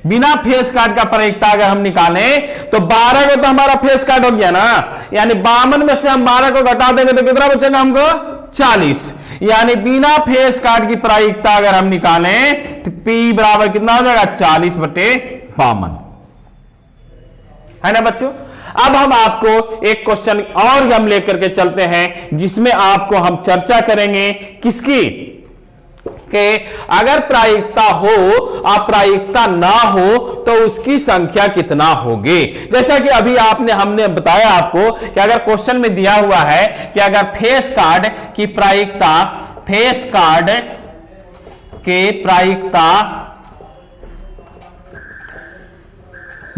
बिना फेस कार्ड का प्रायिकता अगर हम निकालें तो 12 को तो हमारा फेस कार्ड हो गया ना, यानी 52 में से हम 12 को घटा देंगे तो कितना बचेगा हमको, 40। यानी बिना फेस कार्ड की प्रायिकता अगर हम निकालें तो P बराबर कितना हो जाएगा, 40/52, है ना बच्चों। अब हम आपको एक क्वेश्चन और हम लेकर के चलते हैं जिसमें आपको हम चर्चा करेंगे किसकी, कि अगर प्रायिकता हो और प्रायिकता ना हो तो उसकी संख्या कितना होगी। जैसा कि अभी हमने बताया आपको कि अगर क्वेश्चन में दिया हुआ है कि अगर फेस कार्ड की प्रायिकता, फेस कार्ड के प्रायिकता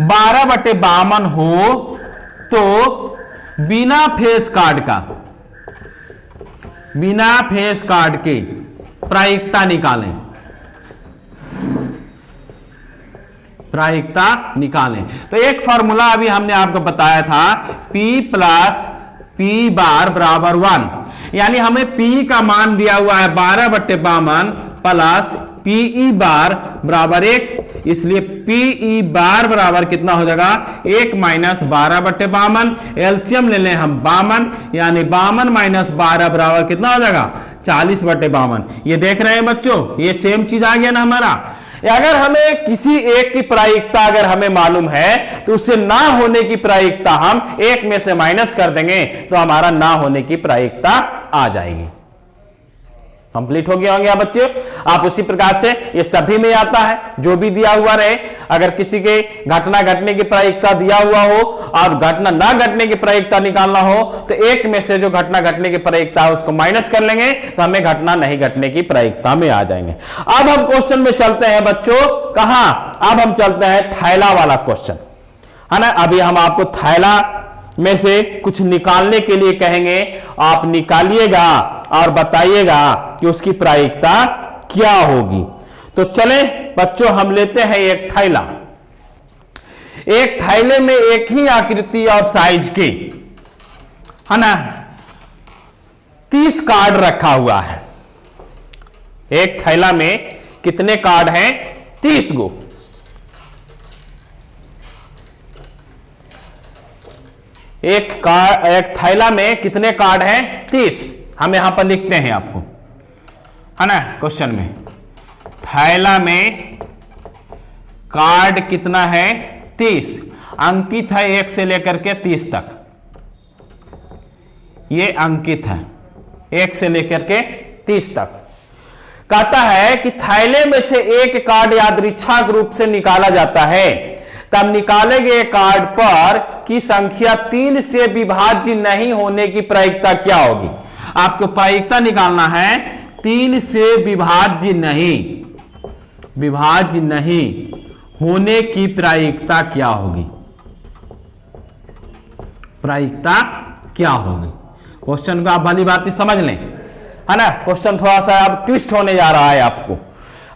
12/52 हो तो बिना फेस कार्ड का, बिना फेस कार्ड के प्रायिकता निकालें, प्रायिकता निकालें। तो एक फॉर्मूला अभी हमने आपको बताया था, P + P बार बराबर 1, यानी हमें P का मान दिया हुआ है 12/52 प्लस PE बार बराबर 1, इसलिए PE बार बराबर कितना हो जाएगा, 1 - 12/52, एलसीएम ले लें हम 52, यानी 52 - 12 बराबर कितना हो जाएगा, 40/52। ये देख रहे हैं बच्चों, ये सेम चीज आ गया ना हमारा। अगर हमें किसी एक की प्रायिकता अगर हमें मालूम है तो उससे ना होने की प्रायिकता हम 1 में से माइनस कर देंगे तो हमारा ना होने की प्रायिकता आ जाएगी। कंप्लीट हो गया होंगे बच्चे। आप उसी प्रकार से ये सभी में आता है, जो भी दिया हुआ रहे, अगर किसी के घटना घटने की प्रायिकता दिया हुआ हो और घटना ना घटने की प्रायिकता निकालना हो तो 1 में से जो घटना घटने की प्रायिकता है उसको माइनस कर लेंगे तो हमें घटना नहीं घटने की प्रायिकता में आ जाएंगे। अब हम क्वेश्चन में चलते हैं बच्चों, कहां, अब हम चलते हैं थैला वाला क्वेश्चन, है ना। अभी हम आपको थैला में से कुछ निकालने के लिए कहेंगे, आप निकालिएगा और बताइएगा कि उसकी प्रायिकता क्या होगी। तो चले बच्चों हम लेते हैं एक थैला, एक थैले में एक ही आकृति और साइज की, है ना, 30 कार्ड रखा हुआ है। एक थैला में कितने कार्ड हैं? 30 गो। एक थैला में कितने कार्ड हैं? 30। हम यहां पर लिखते हैं आपको, है ना, क्वेश्चन में थैला में कार्ड कितना है? 30। अंकित है 1 से लेकर के 30 तक। ये अंकित है 1 से लेकर के 30 तक। कहता है कि थैले में से एक कार्ड यादृच्छिक रूप से निकाला जाता है, तब निकाले गए कार्ड पर की संख्या 3 से विभाज्य नहीं होने की प्रायिकता क्या होगी? आपको प्रायिकता निकालना है। 3 से विभाज्य नहीं होने की प्रायिकता क्या होगी? प्रायिकता क्या होगी? क्वेश्चन को आप भली बात समझ लें, है ना। क्वेश्चन थोड़ा सा अब ट्विस्ट होने जा रहा है आपको।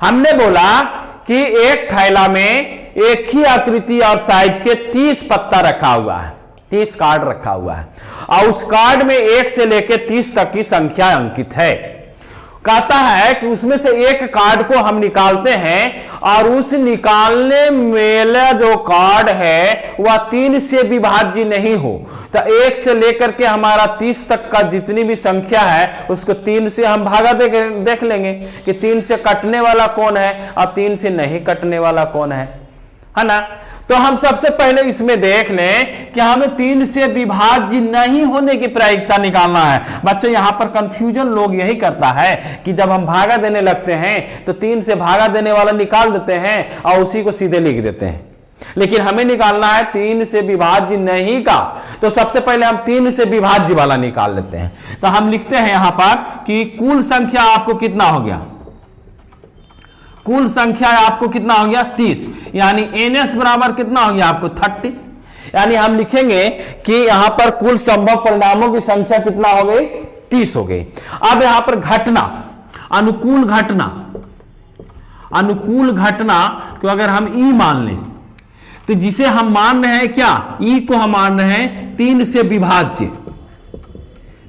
हमने बोला कि एक थैला में एक ही आकृति और साइज के 30 पत्ता रखा हुआ है, 30 कार्ड रखा हुआ है, और उस कार्ड में 1 से लेकर 30 तक की संख्या अंकित है। कहता है कि उसमें से एक कार्ड को हम निकालते हैं और उस निकालने में जो कार्ड है वह 3 से विभाज्य नहीं हो, तो 1 से लेकर के हमारा 30 तक का जितनी भी संख्या है उसको 3 से हम भागा देख लेंगे कि 3 से कटने वाला कौन है और 3 से नहीं कटने वाला कौन है ना। तो हम सबसे पहले इसमें देख लें कि हमें 3 से विभाज्य नहीं होने की प्रायिकता निकालना है। बच्चों यहां पर कंफ्यूजन लोग यही करता है कि जब हम भागा देने लगते हैं तो 3 से भागा देने वाला निकाल देते हैं और उसी को सीधे लिख देते हैं, लेकिन हमें निकालना है 3 से विभाज्य नहीं का। तो सबसे पहले हम 3 से विभाज्य वाला निकाल लेते हैं। तो हम लिखते हैं यहां पर कि कुल संख्या आपको कितना हो गया? कुल संख्या आपको कितना हो गया? 30। यानी NS बराबर कितना हो गया आपको? 30। यानी हम लिखेंगे कि यहां पर कुल संभव परिणामों की संख्या कितना हो गई? 30 हो गई। अब यहां पर घटना, अनुकूल घटना को अगर हम E मान लें तो जिसे हम मान रहे हैं क्या? E को हम मान रहे हैं 3 से विभाज्य।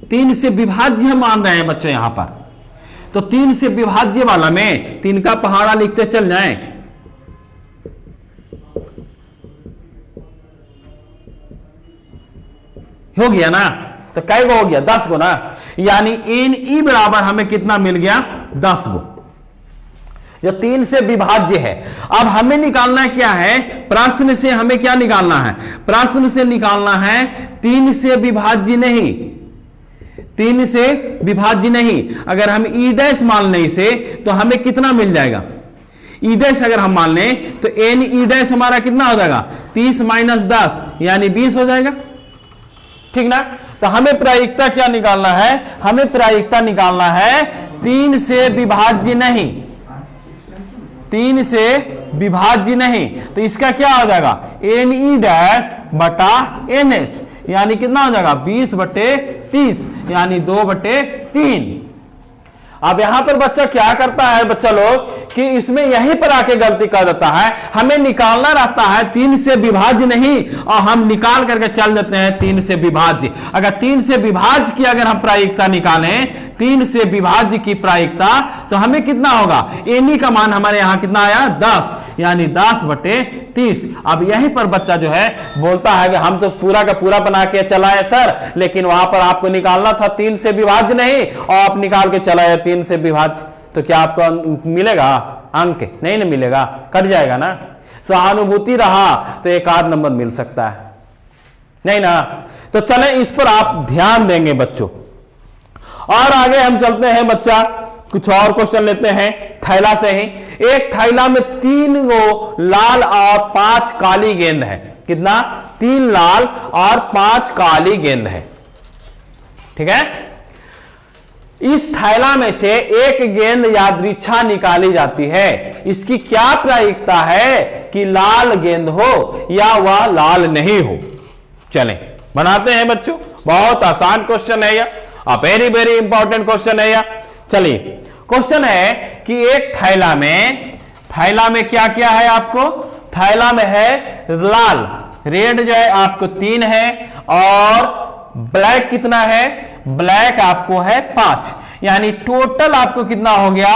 3 से विभाज्य हम मान रहे हैं बच्चों यहां पर। तो 3 से विभाज्य वाला में 3 का पहाड़ा लिखते चल जाएं। हो गया ना? तो कै गो हो गया? 10 गो ना। यानी NE बराबर हमें कितना मिल गया? 10 गो, जो 3 से विभाज्य है। अब हमें निकालना क्या है? प्रश्न से हमें क्या निकालना है? प्रश्न से निकालना है 3 से विभाज्य नहीं, 3 से विभाज्य नहीं। अगर हम E डैश मान लें इसे तो हमें कितना मिल जाएगा? E डैश अगर हम मान लें तो NE डैश हमारा कितना हो जाएगा? 30 - 10 यानी 20 हो जाएगा, ठीक ना। तो हमें प्रायिकता क्या निकालना है? हमें प्रायिकता निकालना है 3 से विभाज्य नहीं, 3 से विभाज्य नहीं। तो इसका क्या हो जाएगा? NE डैश बटा NS यानी कितना हो जाएगा? 20/30 यानी 2/3। अब यहां पर बच्चा क्या करता है बच्चा लोग कि इसमें यहीं पर आके गलती कर देता है। हमें निकालना रहता है 3 से विभाज्य नहीं और हम निकाल करके चल देते हैं 3 से विभाज्य। अगर 3 से विभाज्य की अगर हम प्रायिकता निकालें, 3 से विभाज्य की प्रायिकता, तो हमें कितना होगा? NE का मान हमारे यहां कितना आया? 10 यानी 10/30। अब यहीं पर बच्चा जो है बोलता है कि हम तो पूरा का पूरा बना के चलाए सर, लेकिन वहां पर आपको निकालना था 3 से विभाज्य नहीं और आप निकाल के चलाए 3 से विभाज्य, तो क्या आपको मिलेगा अंक? नहीं ना मिलेगा, कट जाएगा ना। सहानुभूति रहा तो 1 नंबर मिल सकता है, नहीं ना। तो चलें इस पर आप ध्यान देंगे बच्चों। और आगे हम चलते हैं बच्चा, कुछ और क्वेश्चन लेते हैं थैला से ही। एक थैला में 3 गो लाल और 5 काली गेंद है। कितना? 3 लाल और 5 काली गेंद है, ठीक है। इस थैला में से एक गेंद यादृच्छिक निकाली जाती है। इसकी क्या प्रायिकता है कि लाल गेंद हो या वह लाल नहीं हो? चलें बनाते हैं बच्चों, बहुत आसान क्वेश्चन है यह, वेरी वेरी इंपॉर्टेंट क्वेश्चन है यह। चलिए क्वेश्चन है कि एक थैला में क्या क्या है आपको? थैला में है लाल, रेड जो है आपको 3 है, और ब्लैक कितना है? ब्लैक आपको है 5, यानी टोटल आपको कितना हो गया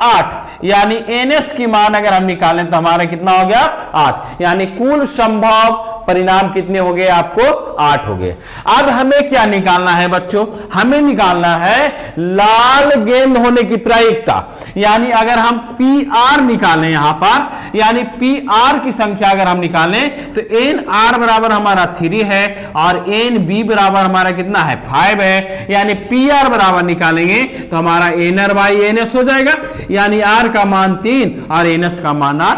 8, यानी NS की मान अगर हम निकालें तो हमारा कितना हो गया 8, यानी कुल संभव परिणाम कितने हो गए आपको 8 हो गए। अब हमें क्या निकालना है बच्चों, हमें निकालना है लाल गेंद होने की प्रायिकता, यानी अगर हम PR निकालें यहां पर, यानी PR की संख्या अगर हम निकालें तो NR बराबर हमारा 3 है और NB बराबर हमारा कितना है 5 है, यानी PR बराबर निकालेंगे तो हमारा NR बाई NS हो जाएगा, यानी R का मान 3 और NS का मान 8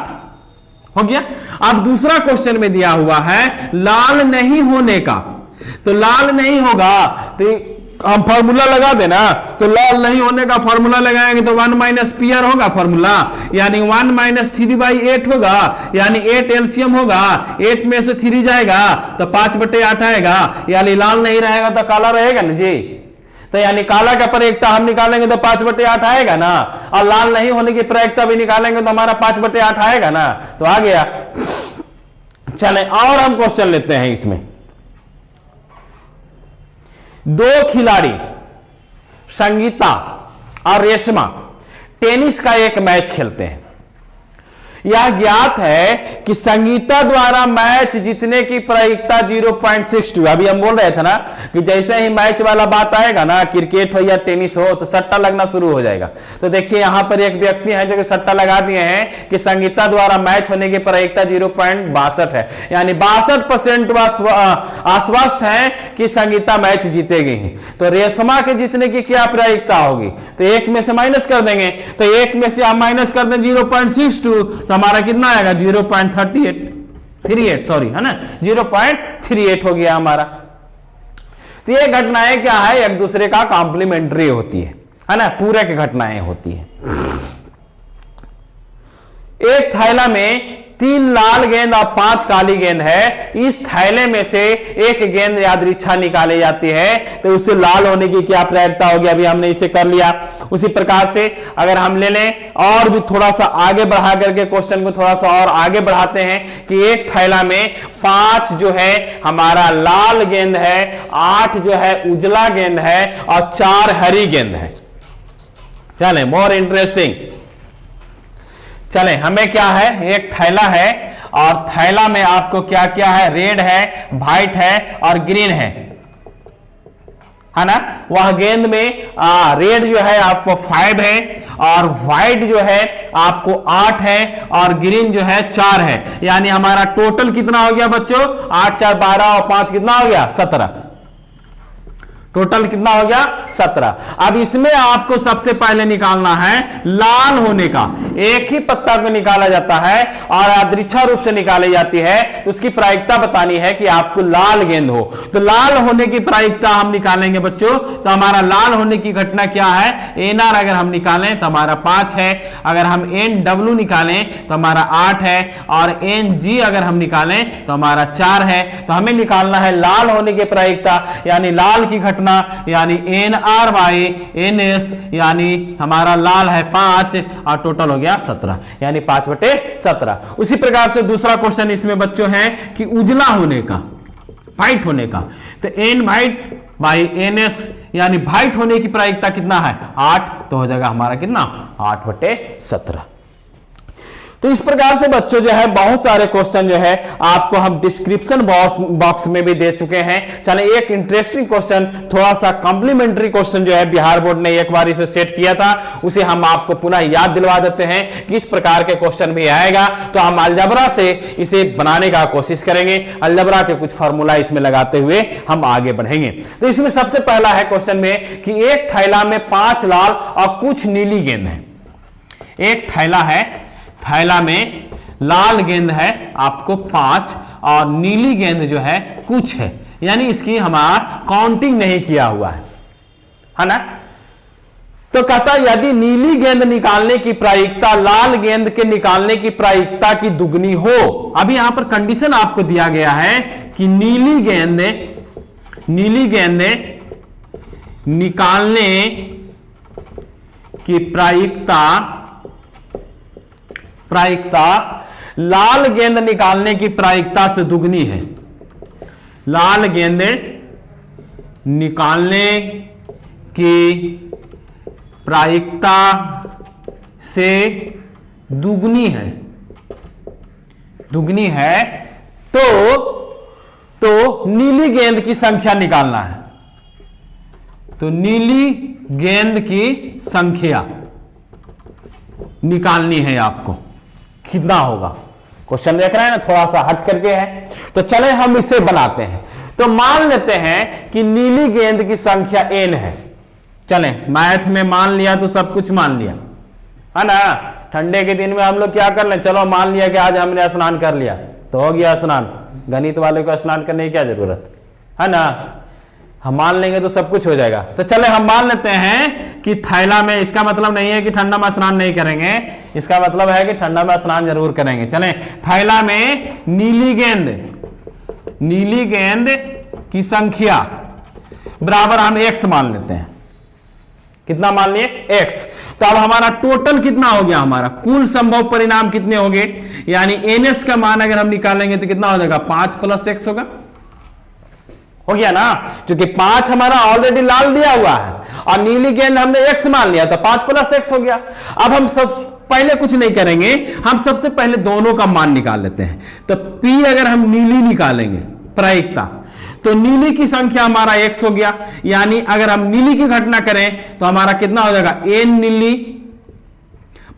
हो गया। अब दूसरा क्वेश्चन में दिया हुआ है लाल नहीं होने का, तो लाल नहीं होगा तो हम फॉर्मूला लगा देना, तो लाल नहीं होने का फॉर्मूला लगाएंगे तो 1 माइनस PR होगा फॉर्मूला, यानी 1 माइनस 3/8 होगा, यानी 8 एलसीएम होगा, 8 में से 3 जाएगा तो 5/8 आएगा, यानी लाल नहीं रहेगा तो काला रहेगा ना जी, तो यानी काला का प्रायिकता हम निकालेंगे तो 5/8 आएगा ना, और लाल नहीं होने की प्रायिकता भी निकालेंगे तो हमारा 5/8 आएगा ना, तो आ गया। चले और हम क्वेश्चन लेते हैं इसमें। 2 खिलाड़ी संगीता और रेशमा टेनिस का एक मैच खेलते हैं। यह ज्ञात है कि संगीता द्वारा मैच जीतने की प्रायिकता 0.62। अभी हम बोल रहे थे ना कि जैसे ही मैच वाला बात आएगा ना, क्रिकेट हो या टेनिस हो, तो सट्टा लगना शुरू हो जाएगा। तो देखिए यहां पर एक व्यक्ति है जो कि सट्टा लगा दिए हैं कि संगीता द्वारा मैच होने की प्रायिकता 0.62 है, यानी 62% आश्वस्त है कि संगीता मैच जीतेगी। तो रेशमा के जीतने की क्या प्रायिकता होगी, तो 1 में से माइनस कर देंगे, तो 1 में से हम माइनस कर दें 0.62, तो हमारा कितना आएगा 0.38 सॉरी, है ना, 0.38 हो गया हमारा। तो ये घटनाएं क्या है, एक दूसरे का कॉम्प्लीमेंट्री होती है ना, पूरक घटनाएं होती है। एक थैला में 3 लाल गेंद और 5 काली गेंद है, इस थैले में से एक गेंद यादृच्छा निकाली जाती है, तो उसे लाल होने की क्या प्रायिकता होगी, अभी हमने इसे कर लिया। उसी प्रकार से अगर हम ले लें और भी थोड़ा सा आगे बढ़ा करके क्वेश्चन को थोड़ा सा और आगे बढ़ाते हैं कि एक थैला में 5 जो है हमारा लाल गेंद है, 8 जो है उजला गेंद है और 4 हरी गेंद है। चले मोर इंटरेस्टिंग, चले हमें क्या है, एक थैला है और थैला में आपको क्या क्या है, रेड है, व्हाइट है और ग्रीन है ना। वह गेंद में रेड जो है आपको 5 है और व्हाइट जो है आपको 8 है और ग्रीन जो है 4 है, यानी हमारा टोटल कितना हो गया बच्चों, 8 4 12 और 5 कितना हो गया 17, टोटल कितना हो गया 17। अब इसमें आपको सबसे पहले निकालना है लाल होने का, एक ही पत्ता को निकाला जाता है और यादृच्छा रूप से निकाली जाती है, तो उसकी प्रायिकता बतानी है कि आपको लाल गेंद हो। तो लाल होने की प्रायिकता हम निकालेंगे बच्चों, तो हमारा लाल होने की घटना क्या है, NR अगर हम निकालें तो हमारा 5 है, अगर हम NW निकालें तो हमारा 8 है और NG अगर हम निकालें तो हमारा 4 है। तो हमें निकालना है लाल होने की प्रायिकता, यानी लाल की घटना यानी NR बाई NS, यानी हमारा लाल है 5 और टोटल हो गया 17, यानी 5/17। उसी प्रकार से दूसरा क्वेश्चन इसमें बच्चों है कि उजला होने का, व्हाइट होने का, तो N व्हाइट बाई NS, यानी व्हाइट होने की प्रायिकता कितना है 8, तो हो जाएगा हमारा कितना 8/17। तो इस प्रकार से बच्चों जो है बहुत सारे क्वेश्चन जो है आपको हम डिस्क्रिप्शन बॉक्स में भी दे चुके हैं। चले एक इंटरेस्टिंग क्वेश्चन, थोड़ा सा कॉम्प्लीमेंट्री क्वेश्चन जो है बिहार बोर्ड ने एक बार इसे सेट किया था, उसे हम आपको पुनः याद दिलवा देते हैं कि इस प्रकार के क्वेश्चन भी आएगा, तो हम अलजबरा से इसे बनाने का कोशिश करेंगे, अलजबरा के कुछ फॉर्मूला इसमें लगाते हुए हम आगे बढ़ेंगे। तो इसमें सबसे पहला है क्वेश्चन में कि एक थैला में 5 लाल और कुछ नीली गेंद है। एक थैला है, थैला में लाल गेंद है आपको 5 और नीली गेंद जो है कुछ है, यानी इसकी हमारा काउंटिंग नहीं किया हुआ है ना। तो कहता यदि नीली गेंद निकालने की प्रायिकता लाल गेंद के निकालने की प्रायिकता की दुगनी हो, अभी यहां पर कंडीशन आपको दिया गया है कि नीली गेंद निकालने की प्रायिकता लाल गेंद निकालने की प्रायिकता से दुगनी है। लाल गेंद निकालने की प्रायिकता से दुगनी है तो नीली गेंद की संख्या निकालना है। तो नीली गेंद की संख्या निकालनी है आपको, कितना होगा। क्वेश्चन देख रहे हैं ना, थोड़ा सा हट करके है, तो चले हम इसे बनाते हैं। तो मान लेते हैं कि नीली गेंद की संख्या n है। चलें, मैथ में मान लिया तो सब कुछ मान लिया है ना। ठंडे के दिन में हम लोग क्या कर लें, चलो मान लिया कि आज हमने स्नान कर लिया तो हो गया स्नान। गणित वाले को स्नान करने की क्या जरूरत है ना, हम मान लेंगे तो सब कुछ हो जाएगा। तो चले हम मान लेते हैं कि थैला में, इसका मतलब नहीं है कि ठंडा में स्नान नहीं करेंगे, इसका मतलब है कि ठंडा में स्नान जरूर करेंगे। चलें, थैला में नीली गेंद की संख्या बराबर हम x मान लेते हैं। कितना मान लिए, x। तो अब हमारा टोटल कितना हो गया, हमारा कुल संभव परिणाम कितने हो गए, यानी ns का मान अगर हम निकालेंगे तो कितना हो जाएगा, 5 + x होगा। हो गया ना, क्योंकि 5 हमारा ऑलरेडी लाल दिया हुआ है और नीली गेंद हमने x मान लिया, तो 5 + x हो गया। अब हम सब पहले कुछ नहीं करेंगे, हम सबसे पहले दोनों का मान निकाल लेते हैं। तो p अगर हम नीली निकालेंगे प्रायिकता, तो नीली की संख्या हमारा x हो गया, यानी अगर हम नीली की घटना करें तो हमारा कितना हो जाएगा, n नीली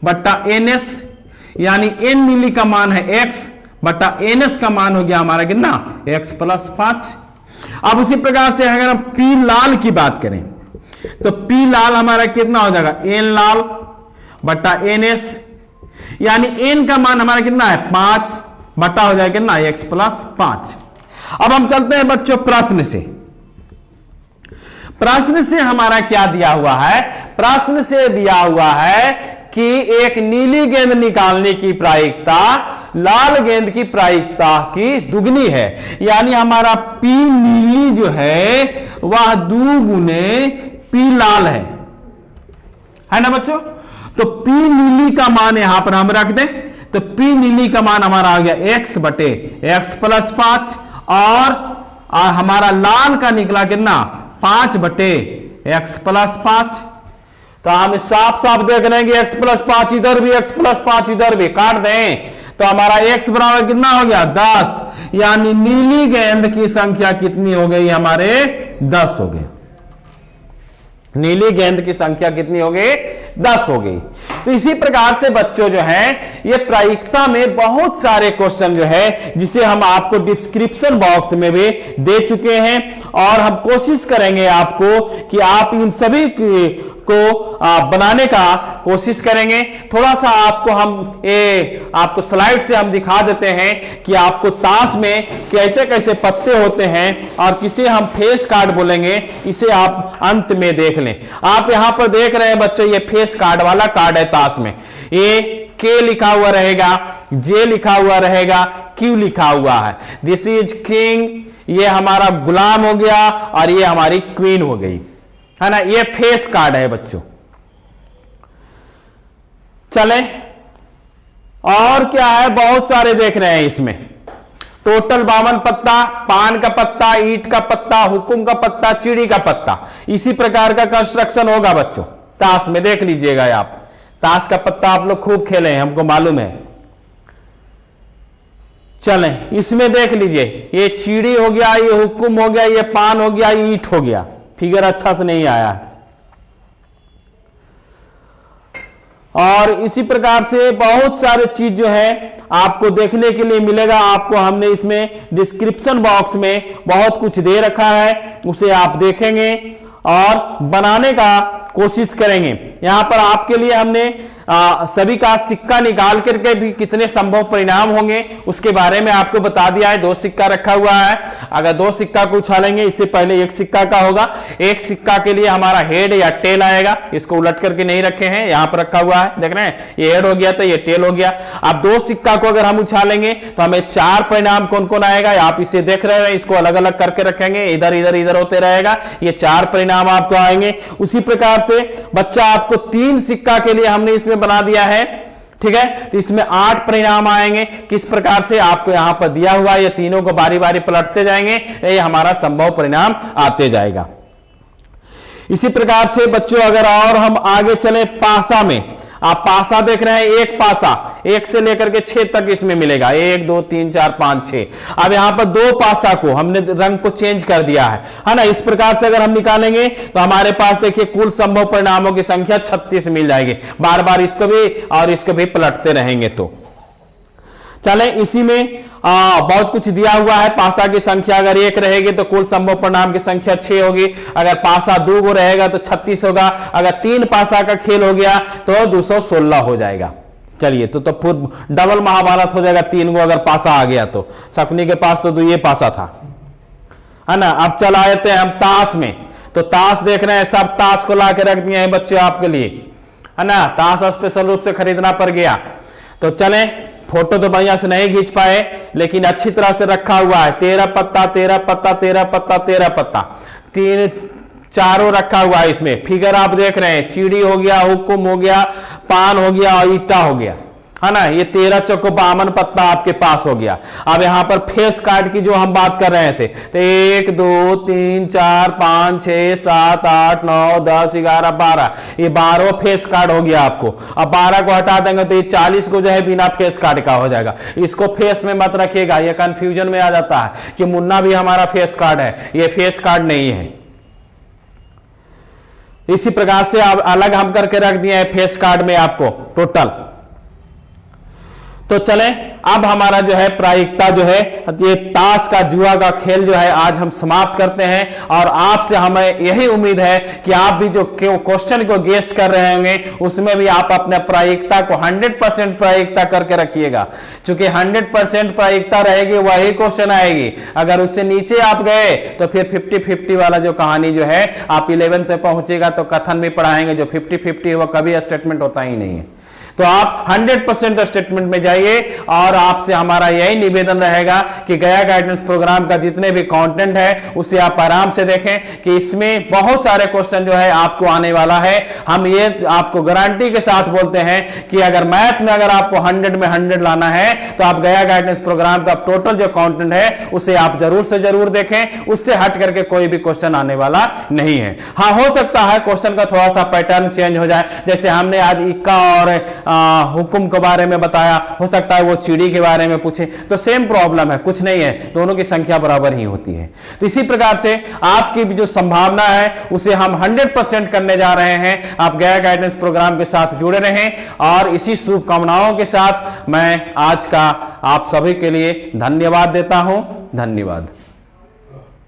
बट्टा ns, यानी n नीली का मान है x बट्टा ns का मान हो गया हमारा कितना, x + 5। अब उसी प्रकार से अगर हम p लाल की बात करें तो p लाल हमारा कितना हो जाएगा, n लाल बट्टा ns, यानी n का मान हमारा कितना है 5 बट्टा हो जाएगा कितना, x + 5। अब हम चलते हैं बच्चों प्रश्न से हमारा क्या दिया हुआ है, प्रश्न से दिया हुआ है कि एक नीली गेंद निकालने की प्रायिकता लाल गेंद की प्रायिकता की दुगनी है, यानी हमारा p नीली जो है वह 2 गुने p लाल है ना बच्चों। तो p नीली का मान यहां पर हम रख दें, तो p नीली का मान हमारा आ गया x बटे x + 5 और हमारा लाल का निकला कितना, 5 बटे x + 5। तो हम साफ साफ देख रहे हैं कि x + 5 इधर भी, x + 5 इधर भी, काट दें तो हमारा x बराबर कितना हो गया, 10, यानी नीली गेंद की संख्या कितनी हो गई हमारे, 10 हो गई। नीली गेंद की संख्या कितनी हो गई, 10 हो गई। तो इसी प्रकार से बच्चों जो है ये प्रायिकता में बहुत सारे क्वेश्चन जो है जिसे हम आपको डिस्क्रिप्शन बॉक्स में भी दे चुके हैं, और हम कोशिश करेंगे आपको कि आप इन सभी को बनाने का कोशिश करेंगे। थोड़ा सा आपको हम आपको स्लाइड से हम दिखा देते हैं कि आपको ताश में कैसे कैसे पत्ते होते हैं और किसे हम फेस कार्ड बोलेंगे, इसे आप अंत में देख लें। आप यहां पर देख रहे हैं बच्चों, ये फेस कार्ड वाला कार्ड है ताश में, ये K लिखा हुआ रहेगा, J लिखा हुआ रहेगा, Q लिखा हुआ है। दिस इज किंग, ये हमारा गुलाम हो गया और ये हमारी क्वीन हो गई, है ना। ये फेस कार्ड है बच्चों। चलें, और क्या है, बहुत सारे देख रहे हैं इसमें, टोटल 52 पत्ता, पान का पत्ता, ईंट का पत्ता, हुकुम का पत्ता, चिड़ी का पत्ता, इसी प्रकार का कंस्ट्रक्शन होगा बच्चों। ताश में देख लीजिएगा आप, ताश का पत्ता आप लोग खूब खेले हैं, हमको मालूम है। चलें, इसमें देख लीजिए, ये चिड़ी हो गया, ये हुकुम हो गया, ये पान हो गया, ये ईंट हो गया। फिगर अच्छा से नहीं आया है। और इसी प्रकार से बहुत सारे चीज जो है आपको देखने के लिए मिलेगा। आपको हमने इसमें डिस्क्रिप्शन बॉक्स में बहुत कुछ दे रखा है, उसे आप देखेंगे और बनाने का कोशिश करेंगे। यहां पर आपके लिए हमने सभी का सिक्का निकाल करके भी कितने संभव परिणाम होंगे उसके बारे में आपको बता दिया है। 2 सिक्का रखा हुआ है, अगर 2 सिक्का को उछालेंगे इससे पहले 1 सिक्का का होगा। 1 सिक्का के लिए हमारा हेड या टेल आएगा, इसको उलट करके नहीं रखे हैं, यहां पर रखा हुआ है, देख रहे हैं, ये हेड हो गया तो ये टेल हो गया। अब 2 सिक्का को अगर हम उछालेंगे तो हमें 4 परिणाम कौन कौन आएगा, आप इसे देख रहे हैं, इसको अलग अलग करके रखेंगे, इधर इधर इधर होते रहेगा, ये 4 परिणाम आपको आएंगे। उसी प्रकार से बच्चा आपको 3 सिक्का के लिए हमने इसमें बना दिया है, ठीक है, तो इसमें 8 परिणाम आएंगे। किस प्रकार से आपको यहां पर दिया हुआ है, ये तीनों को बारी बारी पलटते जाएंगे, ये हमारा संभव परिणाम आते जाएगा। इसी प्रकार से बच्चों अगर और हम आगे चले पासा में, आप पासा देख रहे हैं, एक पासा 1 से लेकर के 6 तक इसमें मिलेगा, 1 2 3 4 5 6। अब यहां पर 2 पासा को हमने रंग को चेंज कर दिया है ना। इस प्रकार से अगर हम निकालेंगे तो हमारे पास देखिए कुल संभव परिणामों की संख्या 36 मिल जाएगी। बार बार इसको भी और इसको भी पलटते रहेंगे। तो चले इसी में बहुत कुछ दिया हुआ है। पासा की संख्या अगर 1 रहेगी तो कुल संभव परिणाम की संख्या 6 होगी। अगर पासा 2 को रहेगा तो 36 होगा। अगर 3 पासा का खेल हो गया तो 216 हो जाएगा। चलिए तो फिर डबल महाभारत हो जाएगा। 3 को अगर पासा आ गया तो शकुनी के पास तो ये पासा था, है ना। अब चला आते हैं हम ताश में। तो ताश देख रहे हैं, सब ताश को ला के रख दिए हैं बच्चे आपके लिए, है ना। ताश स्पेशल रूप से खरीदना पड़ गया। तो चलें, फोटो तो बढ़िया से नहीं खींच पाए लेकिन अच्छी तरह से रखा हुआ है। 13 पत्ता 13 पत्ता 13 पत्ता 13 पत्ता, 3 चारों रखा हुआ है। इसमें फिगर आप देख रहे हैं, चीड़ी हो गया, हुकुम हो गया, पान हो गया और ईटा हो गया, है ना। ये 13 चौको 52 पत्ता आपके पास हो गया। अब यहां पर फेस कार्ड की जो हम बात कर रहे थे, तो 1 2 3 4 5 6 7 8 9 10 11 12, ये 12 फेस कार्ड हो गया आपको। अब 12 को हटा देंगे तो ये 40 को जो है बिना फेस कार्ड का हो जाएगा। इसको फेस में मत रखिएगा, ये कंफ्यूजन में आ जाता है कि मुन्ना भी हमारा फेस कार्ड है, ये फेस कार्ड नहीं है। इसी प्रकार से आप अलग हम करके रख दिए हैं फेस कार्ड में आपको टोटल। तो चलें, अब हमारा जो है प्रायिकता जो है, ये ताश का जुआ का खेल जो है आज हम समाप्त करते हैं। और आपसे हमें यही उम्मीद है कि आप भी जो क्वेश्चन को गेस कर रहे होंगे उसमें भी आप अपने प्रायिकता को 100% प्रायिकता करके रखिएगा। क्योंकि 100% प्रायिकता रहेगी वही क्वेश्चन आएगी। अगर उससे नीचे आप गए तो फिर 50-50 वाला जो कहानी जो है, आप 11th में पहुंचेगा तो कथन भी पढ़ाएंगे, जो 50-50 वो कभी स्टेटमेंट होता ही नहीं है। तो आप 100% स्टेटमेंट में जाइए। और आपसे हमारा यही निवेदन रहेगा कि गया गाइडेंस प्रोग्राम का जितने भी कंटेंट है उसे आप आराम से देखें कि इसमें बहुत सारे क्वेश्चन जो है आपको आने वाला है। हम ये आपको गारंटी के साथ बोलते हैं कि अगर मैथ में अगर आपको 100 में 100 लाना है तो आप गया गाइडेंस प्रोग्राम का टोटल जो कंटेंट है उसे आप जरूर से जरूर देखें। उससे हट करके कोई भी क्वेश्चन आने वाला नहीं है। हाँ, हो सकता है क्वेश्चन का थोड़ा सा पैटर्न चेंज हो जाए। जैसे हमने आज इक्का और हुकुम के बारे में बताया, हो सकता है वो चिड़ी के बारे में पूछे, तो सेम प्रॉब्लम है, कुछ नहीं है, दोनों की संख्या बराबर ही होती है। तो इसी प्रकार से आपकी जो संभावना है उसे हम 100% करने जा रहे हैं। आप गया गाइडेंस प्रोग्राम के साथ जुड़े रहें। और इसी शुभकामनाओं के साथ मैं आज का आप सभी के लिए धन्यवाद देता हूं। धन्यवाद।